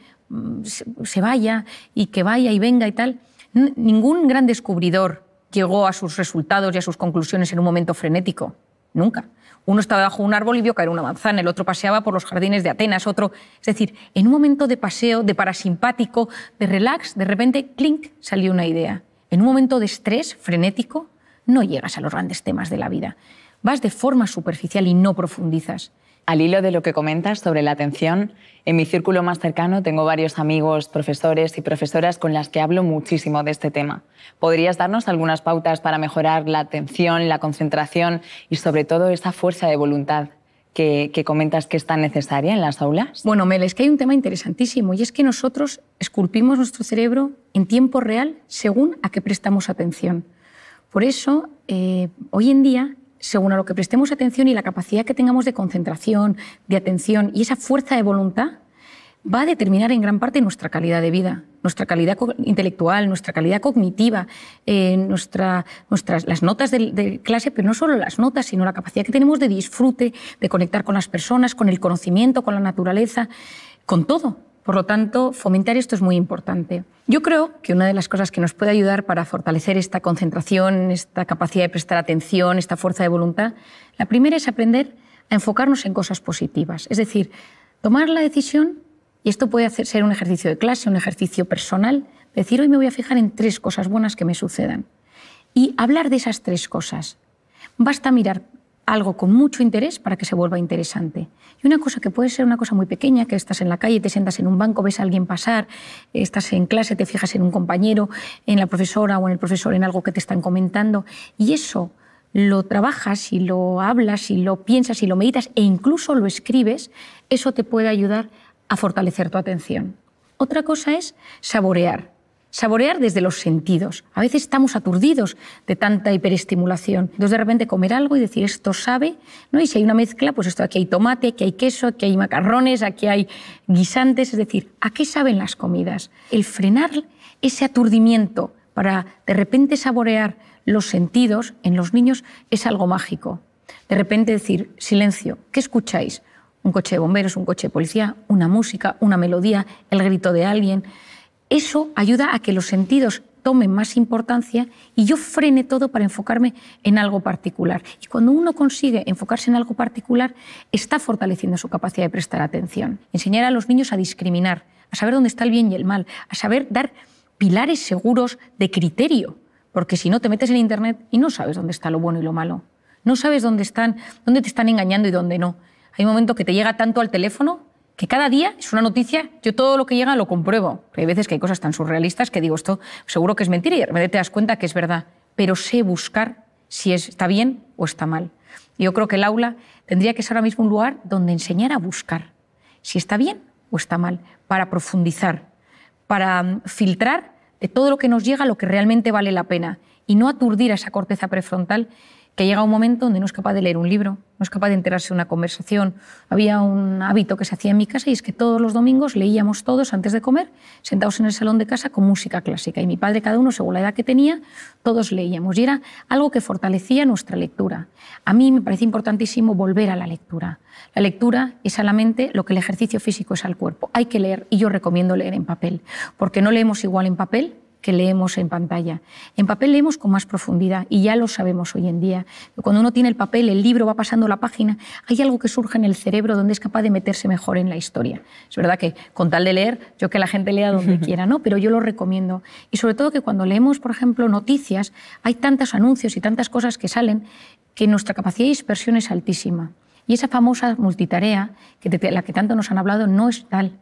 se vaya y que vaya y venga y tal, ningún gran descubridor llegó a sus resultados y a sus conclusiones en un momento frenético. Nunca. Uno estaba bajo un árbol y vio caer una manzana, el otro paseaba por los jardines de Atenas, otro... Es decir, en un momento de paseo, de parasimpático, de relax, de repente, clink, salió una idea. En un momento de estrés frenético, no llegas a los grandes temas de la vida. Vas de forma superficial y no profundizas. Al hilo de lo que comentas sobre la atención, en mi círculo más cercano tengo varios amigos, profesores y profesoras con las que hablo muchísimo de este tema. ¿Podrías darnos algunas pautas para mejorar la atención, la concentración y sobre todo esa fuerza de voluntad que comentas que es tan necesaria en las aulas? Bueno, Mel, es que hay un tema interesantísimo y es que nosotros esculpimos nuestro cerebro en tiempo real según a qué prestamos atención. Por eso, hoy en día, según a lo que prestemos atención y la capacidad que tengamos de concentración, de atención y esa fuerza de voluntad, va a determinar en gran parte nuestra calidad de vida, nuestra calidad intelectual, nuestra calidad cognitiva, las notas de clase, pero no solo las notas, sino la capacidad que tenemos de disfrute, de conectar con las personas, con el conocimiento, con la naturaleza, con todo. Por lo tanto, fomentar esto es muy importante. Yo creo que una de las cosas que nos puede ayudar para fortalecer esta concentración, esta capacidad de prestar atención, esta fuerza de voluntad, la primera es aprender a enfocarnos en cosas positivas. Es decir, tomar la decisión, y esto puede ser un ejercicio de clase, un ejercicio personal, decir hoy me voy a fijar en 3 cosas buenas que me sucedan. Y hablar de esas 3 cosas. Basta mirar algo con mucho interés para que se vuelva interesante. Y una cosa que puede ser una cosa muy pequeña, que estás en la calle, te sientas en un banco, ves a alguien pasar, estás en clase, te fijas en un compañero, en la profesora o en el profesor, en algo que te están comentando, y eso lo trabajas y lo hablas y lo piensas y lo meditas e incluso lo escribes, eso te puede ayudar a fortalecer tu atención. Otra cosa es saborear. Saborear desde los sentidos. A veces estamos aturdidos de tanta hiperestimulación. Entonces, de repente, comer algo y decir, esto sabe, ¿no? Y si hay una mezcla, pues esto, aquí hay tomate, aquí hay queso, aquí hay macarrones, aquí hay guisantes. Es decir, ¿a qué saben las comidas? El frenar ese aturdimiento para, de repente, saborear los sentidos en los niños es algo mágico. De repente decir, silencio, ¿qué escucháis? Un coche de bomberos, un coche de policía, una música, una melodía, el grito de alguien. Eso ayuda a que los sentidos tomen más importancia y yo frene todo para enfocarme en algo particular. Y cuando uno consigue enfocarse en algo particular, está fortaleciendo su capacidad de prestar atención. Enseñar a los niños a discriminar, a saber dónde está el bien y el mal, a saber dar pilares seguros de criterio, porque si no te metes en Internet y no sabes dónde está lo bueno y lo malo. No sabes dónde te están engañando y dónde no. Hay un momento que te llega tanto al teléfono que cada día es una noticia, yo todo lo que llega lo compruebo. Hay veces que hay cosas tan surrealistas que digo, esto seguro que es mentira y de repente te das cuenta que es verdad. Pero sé buscar si está bien o está mal. Y yo creo que el aula tendría que ser ahora mismo un lugar donde enseñar a buscar si está bien o está mal, para profundizar, para filtrar de todo lo que nos llega lo que realmente vale la pena y no aturdir a esa corteza prefrontal que llega un momento donde no es capaz de leer un libro, no es capaz de enterarse de una conversación. Había un hábito que se hacía en mi casa y es que todos los domingos leíamos todos antes de comer, sentados en el salón de casa con música clásica. Y mi padre, cada uno según la edad que tenía, todos leíamos. Y era algo que fortalecía nuestra lectura. A mí me parece importantísimo volver a la lectura. La lectura es a la mente lo que el ejercicio físico es al cuerpo. Hay que leer y yo recomiendo leer en papel, porque no leemos igual en papel que leemos en pantalla. En papel leemos con más profundidad y ya lo sabemos hoy en día. Cuando uno tiene el papel, el libro, va pasando la página, hay algo que surge en el cerebro donde es capaz de meterse mejor en la historia. Es verdad que con tal de leer, yo que la gente lea donde quiera, ¿no? Pero yo lo recomiendo. Y sobre todo que cuando leemos, por ejemplo, noticias, hay tantos anuncios y tantas cosas que salen que nuestra capacidad de dispersión es altísima. Y esa famosa multitarea, de la que tanto nos han hablado, no es tal.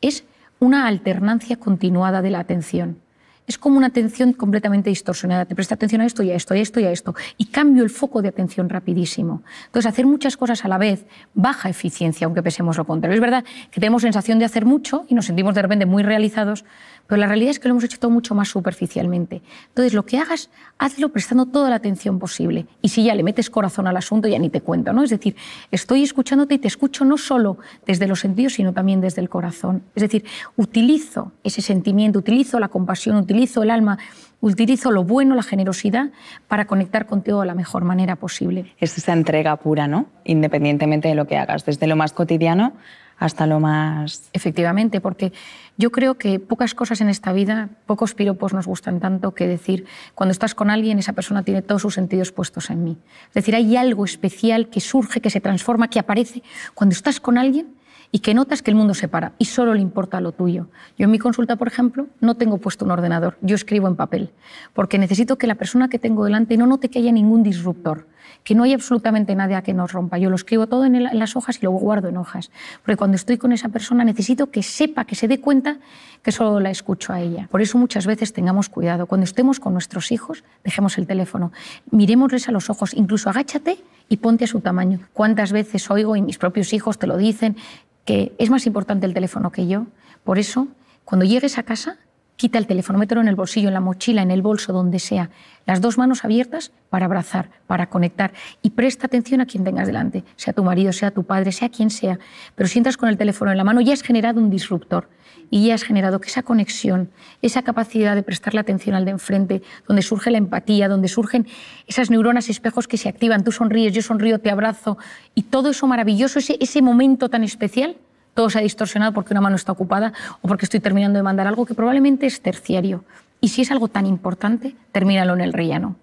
Es una alternancia continuada de la atención. Es como una atención completamente distorsionada. Te presta atención a esto y a esto, y a esto y a esto. Y cambio el foco de atención rapidísimo. Entonces, hacer muchas cosas a la vez, baja eficiencia, aunque pensemos lo contrario. Es verdad que tenemos sensación de hacer mucho y nos sentimos de repente muy realizados, pero la realidad es que lo hemos hecho todo mucho más superficialmente. Entonces, lo que hagas, hazlo prestando toda la atención posible. Y si ya le metes corazón al asunto, ya ni te cuento, ¿no? Es decir, estoy escuchándote y te escucho no solo desde los sentidos, sino también desde el corazón. Es decir, utilizo ese sentimiento, utilizo la compasión, utilizo el alma, utilizo lo bueno, la generosidad, para conectar contigo de la mejor manera posible. Es esa entrega pura, ¿no? Independientemente de lo que hagas, desde lo más cotidiano hasta lo más... Efectivamente, porque yo creo que pocas cosas en esta vida, pocos piropos nos gustan tanto que decir, cuando estás con alguien, esa persona tiene todos sus sentidos puestos en mí. Es decir, hay algo especial que surge, que se transforma, que aparece cuando estás con alguien y que notas que el mundo se para y solo le importa lo tuyo. Yo en mi consulta, por ejemplo, no tengo puesto un ordenador, yo escribo en papel, porque necesito que la persona que tengo delante no note que haya ningún disruptor, que no hay absolutamente nada que nos rompa. Yo lo escribo todo en las hojas y lo guardo en hojas, porque cuando estoy con esa persona necesito que sepa, que se dé cuenta que solo la escucho a ella. Por eso muchas veces tengamos cuidado. Cuando estemos con nuestros hijos, dejemos el teléfono, mirémosles a los ojos, incluso agáchate y ponte a su tamaño. ¿Cuántas veces oigo, y mis propios hijos te lo dicen, que es más importante el teléfono que yo? Por eso, cuando llegues a casa, quita el teléfono, mételo en el bolsillo, en la mochila, en el bolso, donde sea. Las dos manos abiertas para abrazar, para conectar. Y presta atención a quien tengas delante, sea tu marido, sea tu padre, sea quien sea. Pero si entras con el teléfono en la mano, ya has generado un disruptor. Y ya has generado que esa conexión, esa capacidad de prestarle atención al de enfrente, donde surge la empatía, donde surgen esas neuronas espejos que se activan, tú sonríes, yo sonrío, te abrazo, y todo eso maravilloso, ese momento tan especial, todo se ha distorsionado porque una mano está ocupada o porque estoy terminando de mandar algo que probablemente es terciario. Y si es algo tan importante, termínalo en el rellano.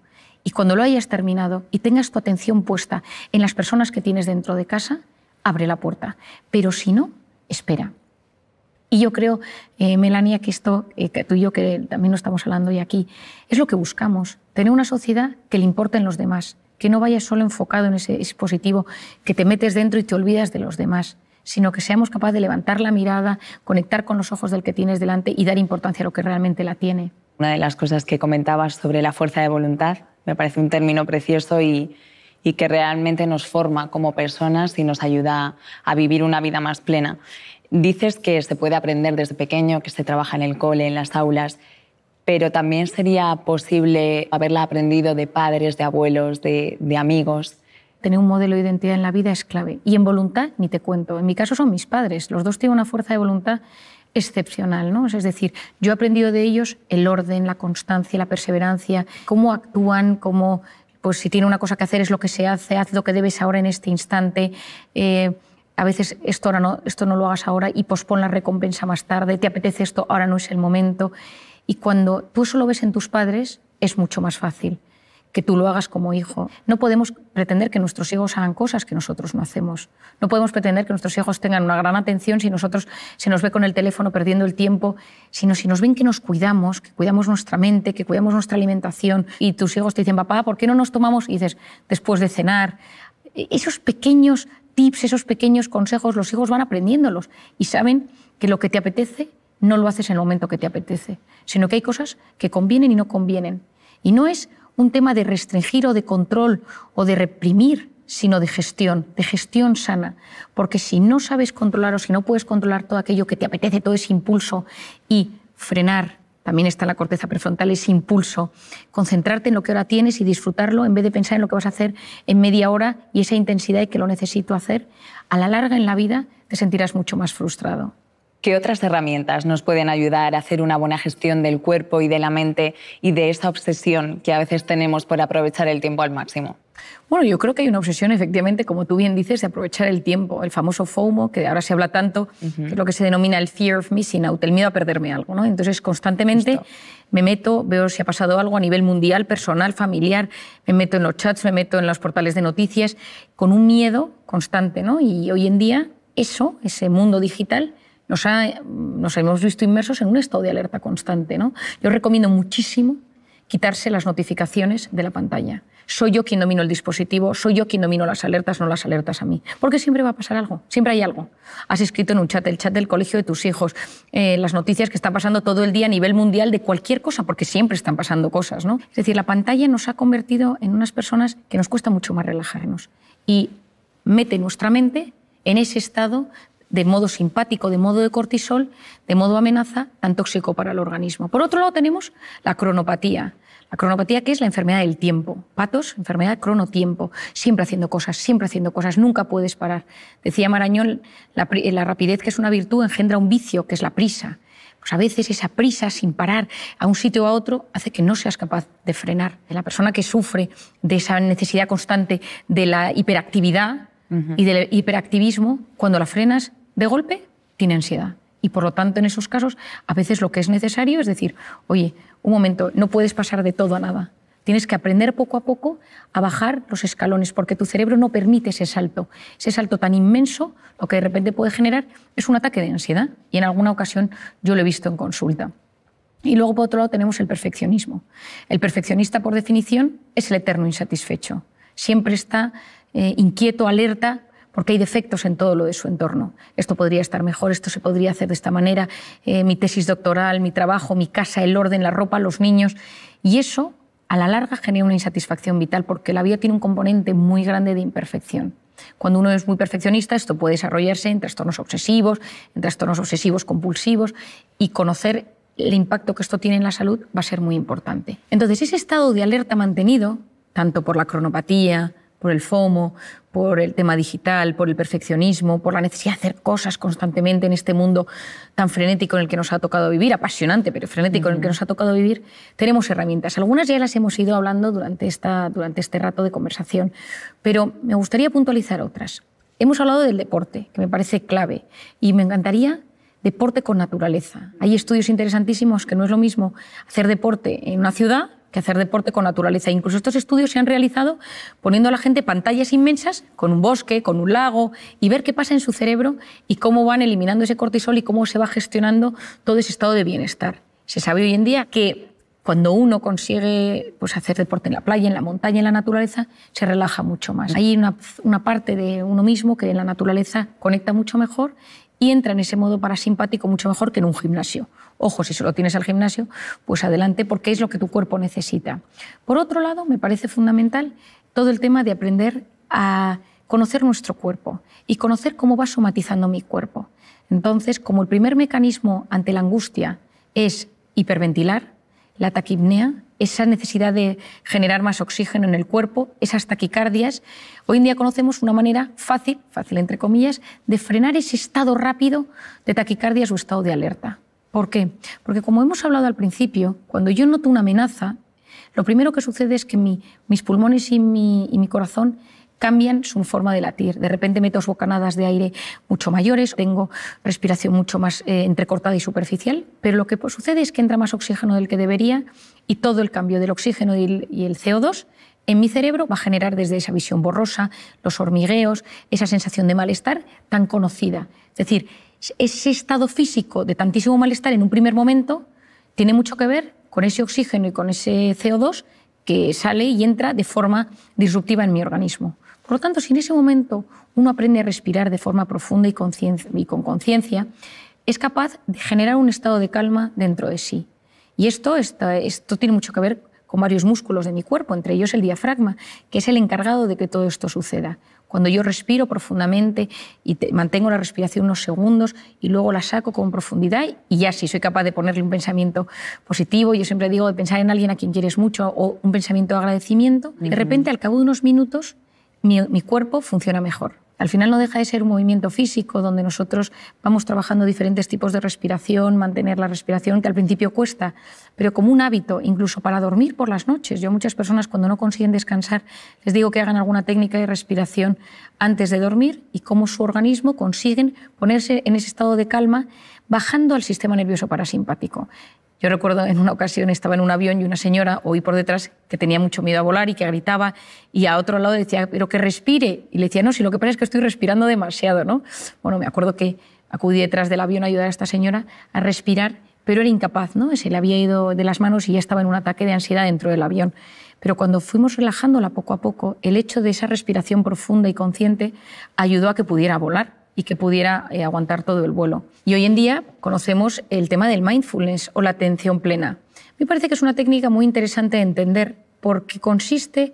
Y cuando lo hayas terminado y tengas tu atención puesta en las personas que tienes dentro de casa, abre la puerta. Pero si no, espera. Y yo creo, Melania, que esto, que tú y yo que también lo estamos hablando hoy aquí, es lo que buscamos. Tener una sociedad que le importen los demás, que no vayas solo enfocado en ese dispositivo, que te metes dentro y te olvidas de los demás, sino que seamos capaces de levantar la mirada, conectar con los ojos del que tienes delante y dar importancia a lo que realmente la tiene. Una de las cosas que comentabas sobre la fuerza de voluntad me parece un término precioso y que realmente nos forma como personas y nos ayuda a vivir una vida más plena. Dices que se puede aprender desde pequeño, que se trabaja en el cole, en las aulas, pero también sería posible haberla aprendido de padres, de abuelos, de amigos. Tener un modelo de identidad en la vida es clave. Y en voluntad, ni te cuento. En mi caso son mis padres. Los dos tienen una fuerza de voluntad excepcional, ¿no? Es decir, yo he aprendido de ellos el orden, la constancia, la perseverancia, cómo actúan, cómo, pues si tiene una cosa que hacer es lo que se hace, haz lo que debes ahora en este instante. A veces esto no lo hagas ahora y pospon la recompensa más tarde. Te apetece esto, ahora no es el momento. Y cuando tú eso lo ves en tus padres, es mucho más fácil que tú lo hagas como hijo. No podemos pretender que nuestros hijos hagan cosas que nosotros no hacemos. No podemos pretender que nuestros hijos tengan una gran atención si nosotros se nos ve con el teléfono perdiendo el tiempo, sino si nos ven que nos cuidamos, que cuidamos nuestra mente, que cuidamos nuestra alimentación, y tus hijos te dicen, papá, ¿por qué no nos tomamos? Y dices, después de cenar. Esos pequeños tips, esos pequeños consejos, los hijos van aprendiéndolos y saben que lo que te apetece no lo haces en el momento que te apetece, sino que hay cosas que convienen y no convienen. Y no es un tema de restringir o de control o de reprimir, sino de gestión sana. Porque si no sabes controlar o si no puedes controlar todo aquello que te apetece, todo ese impulso, y frenar, también está en la corteza prefrontal, ese impulso, concentrarte en lo que ahora tienes y disfrutarlo en vez de pensar en lo que vas a hacer en media hora y esa intensidad y que lo necesito hacer, a la larga en la vida te sentirás mucho más frustrado. ¿Qué otras herramientas nos pueden ayudar a hacer una buena gestión del cuerpo y de la mente y de esa obsesión que a veces tenemos por aprovechar el tiempo al máximo? Bueno, yo creo que hay una obsesión, efectivamente, como tú bien dices, de aprovechar el tiempo. El famoso FOMO, que ahora se habla tanto, que es lo que se denomina el fear of missing out, el miedo a perderme algo, ¿no? Entonces, constantemente me meto, veo si ha pasado algo a nivel mundial, personal, familiar, me meto en los chats, me meto en los portales de noticias, con un miedo constante, ¿no? Y hoy en día, ese mundo digital, nos hemos visto inmersos en un estado de alerta constante, ¿no? Yo recomiendo muchísimo quitarse las notificaciones de la pantalla. Soy yo quien domino el dispositivo, soy yo quien domino las alertas, no las alertas a mí. Porque siempre va a pasar algo, siempre hay algo. Has escrito en un chat, el chat del colegio de tus hijos, las noticias que están pasando todo el día a nivel mundial de cualquier cosa, porque siempre están pasando cosas, ¿no? Es decir, la pantalla nos ha convertido en unas personas que nos cuesta mucho más relajarnos y mete nuestra mente en ese estado de modo simpático, de modo de cortisol, de modo amenaza, tan tóxico para el organismo. Por otro lado tenemos la cronopatía. La cronopatía, que es la enfermedad del tiempo. Patos, enfermedad cronotiempo. Siempre haciendo cosas, nunca puedes parar. Decía Marañón, la rapidez, que es una virtud, engendra un vicio, que es la prisa. Pues a veces esa prisa sin parar a un sitio o a otro hace que no seas capaz de frenar. La persona que sufre de esa necesidad constante de la hiperactividad y del hiperactivismo, cuando la frenas de golpe, tiene ansiedad. Y por lo tanto, en esos casos, a veces lo que es necesario es decir, oye, un momento, no puedes pasar de todo a nada. Tienes que aprender poco a poco a bajar los escalones, porque tu cerebro no permite ese salto tan inmenso, lo que de repente puede generar es un ataque de ansiedad. Y en alguna ocasión yo lo he visto en consulta. Y luego, por otro lado, tenemos el perfeccionismo. El perfeccionista, por definición, es el eterno insatisfecho. Siempre está inquieto, alerta, porque hay defectos en todo lo de su entorno. Esto podría estar mejor, esto se podría hacer de esta manera, mi tesis doctoral, mi trabajo, mi casa, el orden, la ropa, los niños. Y eso, a la larga, genera una insatisfacción vital, porque la vida tiene un componente muy grande de imperfección. Cuando uno es muy perfeccionista, esto puede desarrollarse en trastornos obsesivos compulsivos, y conocer el impacto que esto tiene en la salud va a ser muy importante. Entonces, ese estado de alerta mantenido, tanto por la cronopatía, por el FOMO, por el tema digital, por el perfeccionismo, por la necesidad de hacer cosas constantemente en este mundo tan frenético en el que nos ha tocado vivir, apasionante, pero frenético en el que nos ha tocado vivir, tenemos herramientas. Algunas ya las hemos ido hablando durante este rato de conversación, pero me gustaría puntualizar otras. Hemos hablado del deporte, que me parece clave, y me encantaría deporte con naturaleza. Hay estudios interesantísimos que no es lo mismo hacer deporte en una ciudad que hacer deporte con naturaleza. Incluso estos estudios se han realizado poniendo a la gente pantallas inmensas con un bosque, con un lago, y ver qué pasa en su cerebro y cómo van eliminando ese cortisol y cómo se va gestionando todo ese estado de bienestar. Se sabe hoy en día que cuando uno consigue hacer deporte en la playa, en la montaña, en la naturaleza, se relaja mucho más. Hay una parte de uno mismo que en la naturaleza conecta mucho mejor y entra en ese modo parasimpático mucho mejor que en un gimnasio. Ojo, si solo tienes al gimnasio, pues adelante, porque es lo que tu cuerpo necesita. Por otro lado, me parece fundamental todo el tema de aprender a conocer nuestro cuerpo y conocer cómo va somatizando mi cuerpo. Entonces, como el primer mecanismo ante la angustia es hiperventilar, la taquipnea, esa necesidad de generar más oxígeno en el cuerpo, esas taquicardias, hoy en día conocemos una manera fácil entre comillas, de frenar ese estado rápido de taquicardias o estado de alerta. ¿Por qué? Porque como hemos hablado al principio, cuando yo noto una amenaza, lo primero que sucede es que mis pulmones y mi corazón cambian su forma de latir. De repente meto bocanadas de aire mucho mayores, tengo respiración mucho más entrecortada y superficial, pero lo que sucede es que entra más oxígeno del que debería y todo el cambio del oxígeno y el CO2 en mi cerebro va a generar desde esa visión borrosa, los hormigueos, esa sensación de malestar tan conocida. Es decir, ese estado físico de tantísimo malestar en un primer momento tiene mucho que ver con ese oxígeno y con ese CO2 que sale y entra de forma disruptiva en mi organismo. Por lo tanto, si en ese momento uno aprende a respirar de forma profunda y con conciencia, es capaz de generar un estado de calma dentro de sí. Y esto tiene mucho que ver con varios músculos de mi cuerpo, entre ellos el diafragma, que es el encargado de que todo esto suceda. Cuando yo respiro profundamente y mantengo la respiración unos segundos y luego la saco con profundidad y ya si soy capaz de ponerle un pensamiento positivo, yo siempre digo de pensar en alguien a quien quieres mucho o un pensamiento de agradecimiento, de repente al cabo de unos minutos mi cuerpo funciona mejor. Al final no deja de ser un movimiento físico donde nosotros vamos trabajando diferentes tipos de respiración, mantener la respiración, que al principio cuesta, pero como un hábito, incluso para dormir por las noches. Yo a muchas personas cuando no consiguen descansar les digo que hagan alguna técnica de respiración antes de dormir y cómo su organismo consiguen ponerse en ese estado de calma bajando al sistema nervioso parasimpático. Yo recuerdo en una ocasión estaba en un avión y una señora oí por detrás que tenía mucho miedo a volar y que gritaba y a otro lado decía, pero que respire. Y le decía, no, si lo que pasa es que estoy respirando demasiado, ¿no? Bueno, me acuerdo que acudí detrás del avión a ayudar a esta señora a respirar, pero era incapaz, ¿no? Se le había ido de las manos y ya estaba en un ataque de ansiedad dentro del avión. Pero cuando fuimos relajándola poco a poco, el hecho de esa respiración profunda y consciente ayudó a que pudiera volar y que pudiera aguantar todo el vuelo. Y hoy en día conocemos el tema del mindfulness o la atención plena. Me parece que es una técnica muy interesante de entender porque consiste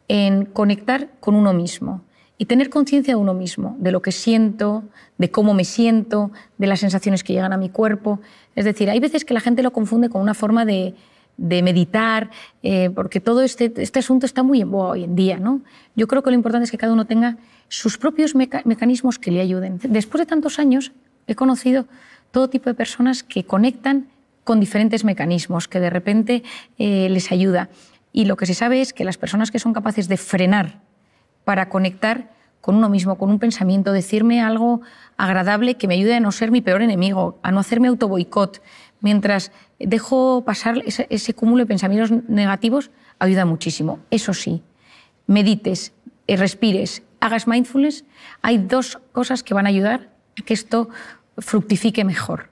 en conectar con uno mismo y tener conciencia de uno mismo, de lo que siento, de cómo me siento, de las sensaciones que llegan a mi cuerpo. Es decir, hay veces que la gente lo confunde con una forma de meditar, porque todo este asunto está muy en boga hoy en día, ¿no? Yo creo que lo importante es que cada uno tenga sus propios mecanismos que le ayuden. Después de tantos años he conocido todo tipo de personas que conectan con diferentes mecanismos, que de repente les ayuda. Y lo que se sabe es que las personas que son capaces de frenar para conectar con uno mismo, con un pensamiento, decirme algo agradable que me ayude a no ser mi peor enemigo, a no hacerme autoboicot, mientras dejo pasar ese cúmulo de pensamientos negativos, ayuda muchísimo. Eso sí, medites, respires, hagas mindfulness, hay dos cosas que van a ayudar a que esto fructifique mejor.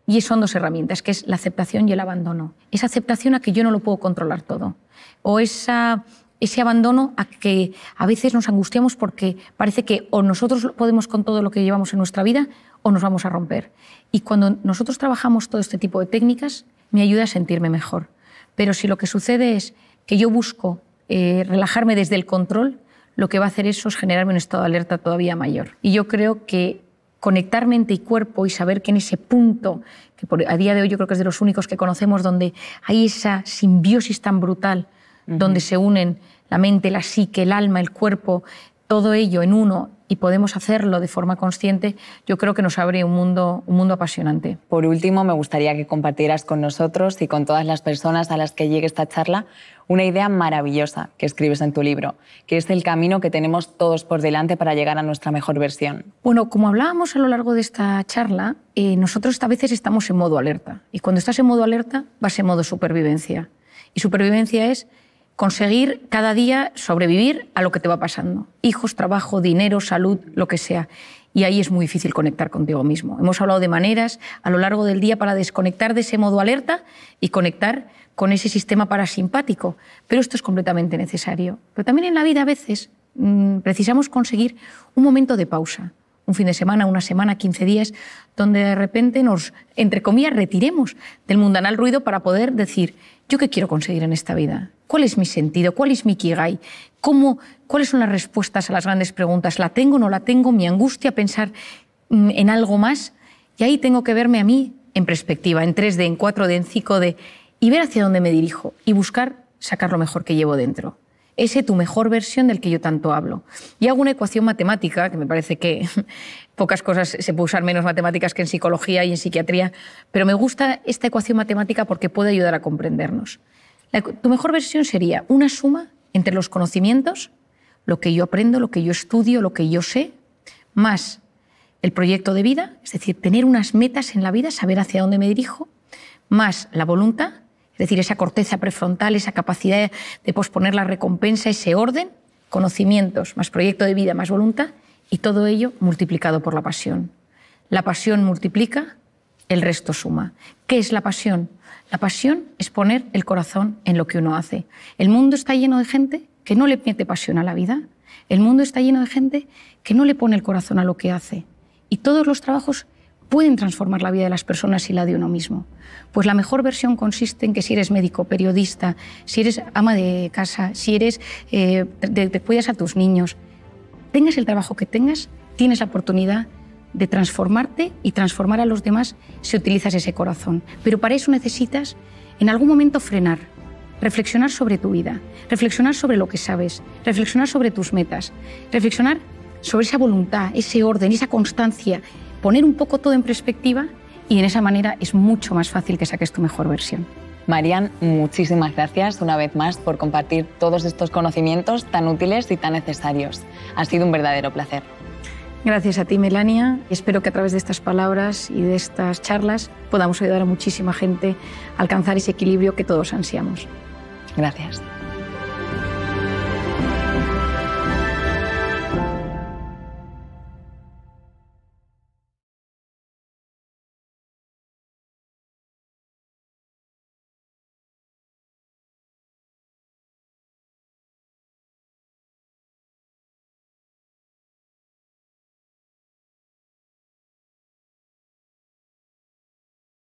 Y son dos herramientas, que es la aceptación y el abandono. Esa aceptación a que yo no lo puedo controlar todo. O ese abandono a que a veces nos angustiamos porque parece que o nosotros podemos con todo lo que llevamos en nuestra vida o nos vamos a romper. Y cuando nosotros trabajamos todo este tipo de técnicas, me ayuda a sentirme mejor. Pero si lo que sucede es que yo busco relajarme desde el control, lo que va a hacer eso es generarme un estado de alerta todavía mayor. Y yo creo que conectar mente y cuerpo y saber que en ese punto, que a día de hoy yo creo que es de los únicos que conocemos, donde hay esa simbiosis tan brutal, donde se unen la mente, la psique, el alma, el cuerpo, todo ello en uno y podemos hacerlo de forma consciente, yo creo que nos abre un mundo apasionante. Por último, me gustaría que compartieras con nosotros y con todas las personas a las que llegue esta charla una idea maravillosa que escribes en tu libro, que es el camino que tenemos todos por delante para llegar a nuestra mejor versión. Bueno, como hablábamos a lo largo de esta charla, nosotros a veces estamos en modo alerta. Y cuando estás en modo alerta, vas en modo supervivencia. Y supervivencia es conseguir cada día sobrevivir a lo que te va pasando. Hijos, trabajo, dinero, salud, lo que sea. Y ahí es muy difícil conectar contigo mismo. Hemos hablado de maneras a lo largo del día para desconectar de ese modo alerta y conectar con ese sistema parasimpático. Pero esto es completamente necesario. Pero también en la vida a veces precisamos conseguir un momento de pausa. Un fin de semana, una semana, 15 días, donde de repente nos, entre comillas, retiremos del mundanal ruido para poder decir, ¿yo qué quiero conseguir en esta vida? ¿Cuál es mi sentido? ¿Cuál es mi ikigai? ¿Cuáles son las respuestas a las grandes preguntas? ¿La tengo, no la tengo? ¿Mi angustia pensar en algo más? Y ahí tengo que verme a mí en perspectiva, en 3D, en 4D, en 5D, y ver hacia dónde me dirijo y buscar sacar lo mejor que llevo dentro. Ese tu mejor versión del que yo tanto hablo. Y hago una ecuación matemática, que me parece que pocas cosas se puede usar menos matemáticas que en psicología y en psiquiatría, pero me gusta esta ecuación matemática porque puede ayudar a comprendernos. Tu mejor versión sería una suma entre los conocimientos, lo que yo aprendo, lo que yo estudio, lo que yo sé, más el proyecto de vida, es decir, tener unas metas en la vida, saber hacia dónde me dirijo, más la voluntad, es decir, esa corteza prefrontal, esa capacidad de posponer la recompensa, ese orden, conocimientos, más proyecto de vida, más voluntad, y todo ello multiplicado por la pasión. La pasión multiplica, el resto suma. ¿Qué es la pasión? La pasión es poner el corazón en lo que uno hace. El mundo está lleno de gente que no le mete pasión a la vida. El mundo está lleno de gente que no le pone el corazón a lo que hace. Y todos los trabajos pueden transformar la vida de las personas y la de uno mismo. Pues la mejor versión consiste en que si eres médico, periodista, si eres ama de casa, si eres te cuidas a tus niños, tengas el trabajo que tengas, tienes la oportunidad de transformarte y transformar a los demás si utilizas ese corazón. Pero para eso necesitas en algún momento frenar, reflexionar sobre tu vida, reflexionar sobre lo que sabes, reflexionar sobre tus metas, reflexionar sobre esa voluntad, ese orden, esa constancia, poner un poco todo en perspectiva y en esa manera es mucho más fácil que saques tu mejor versión. Marian, muchísimas gracias una vez más por compartir todos estos conocimientos tan útiles y tan necesarios. Ha sido un verdadero placer. Gracias a ti, Melania. Espero que a través de estas palabras y de estas charlas podamos ayudar a muchísima gente a alcanzar ese equilibrio que todos ansiamos. Gracias.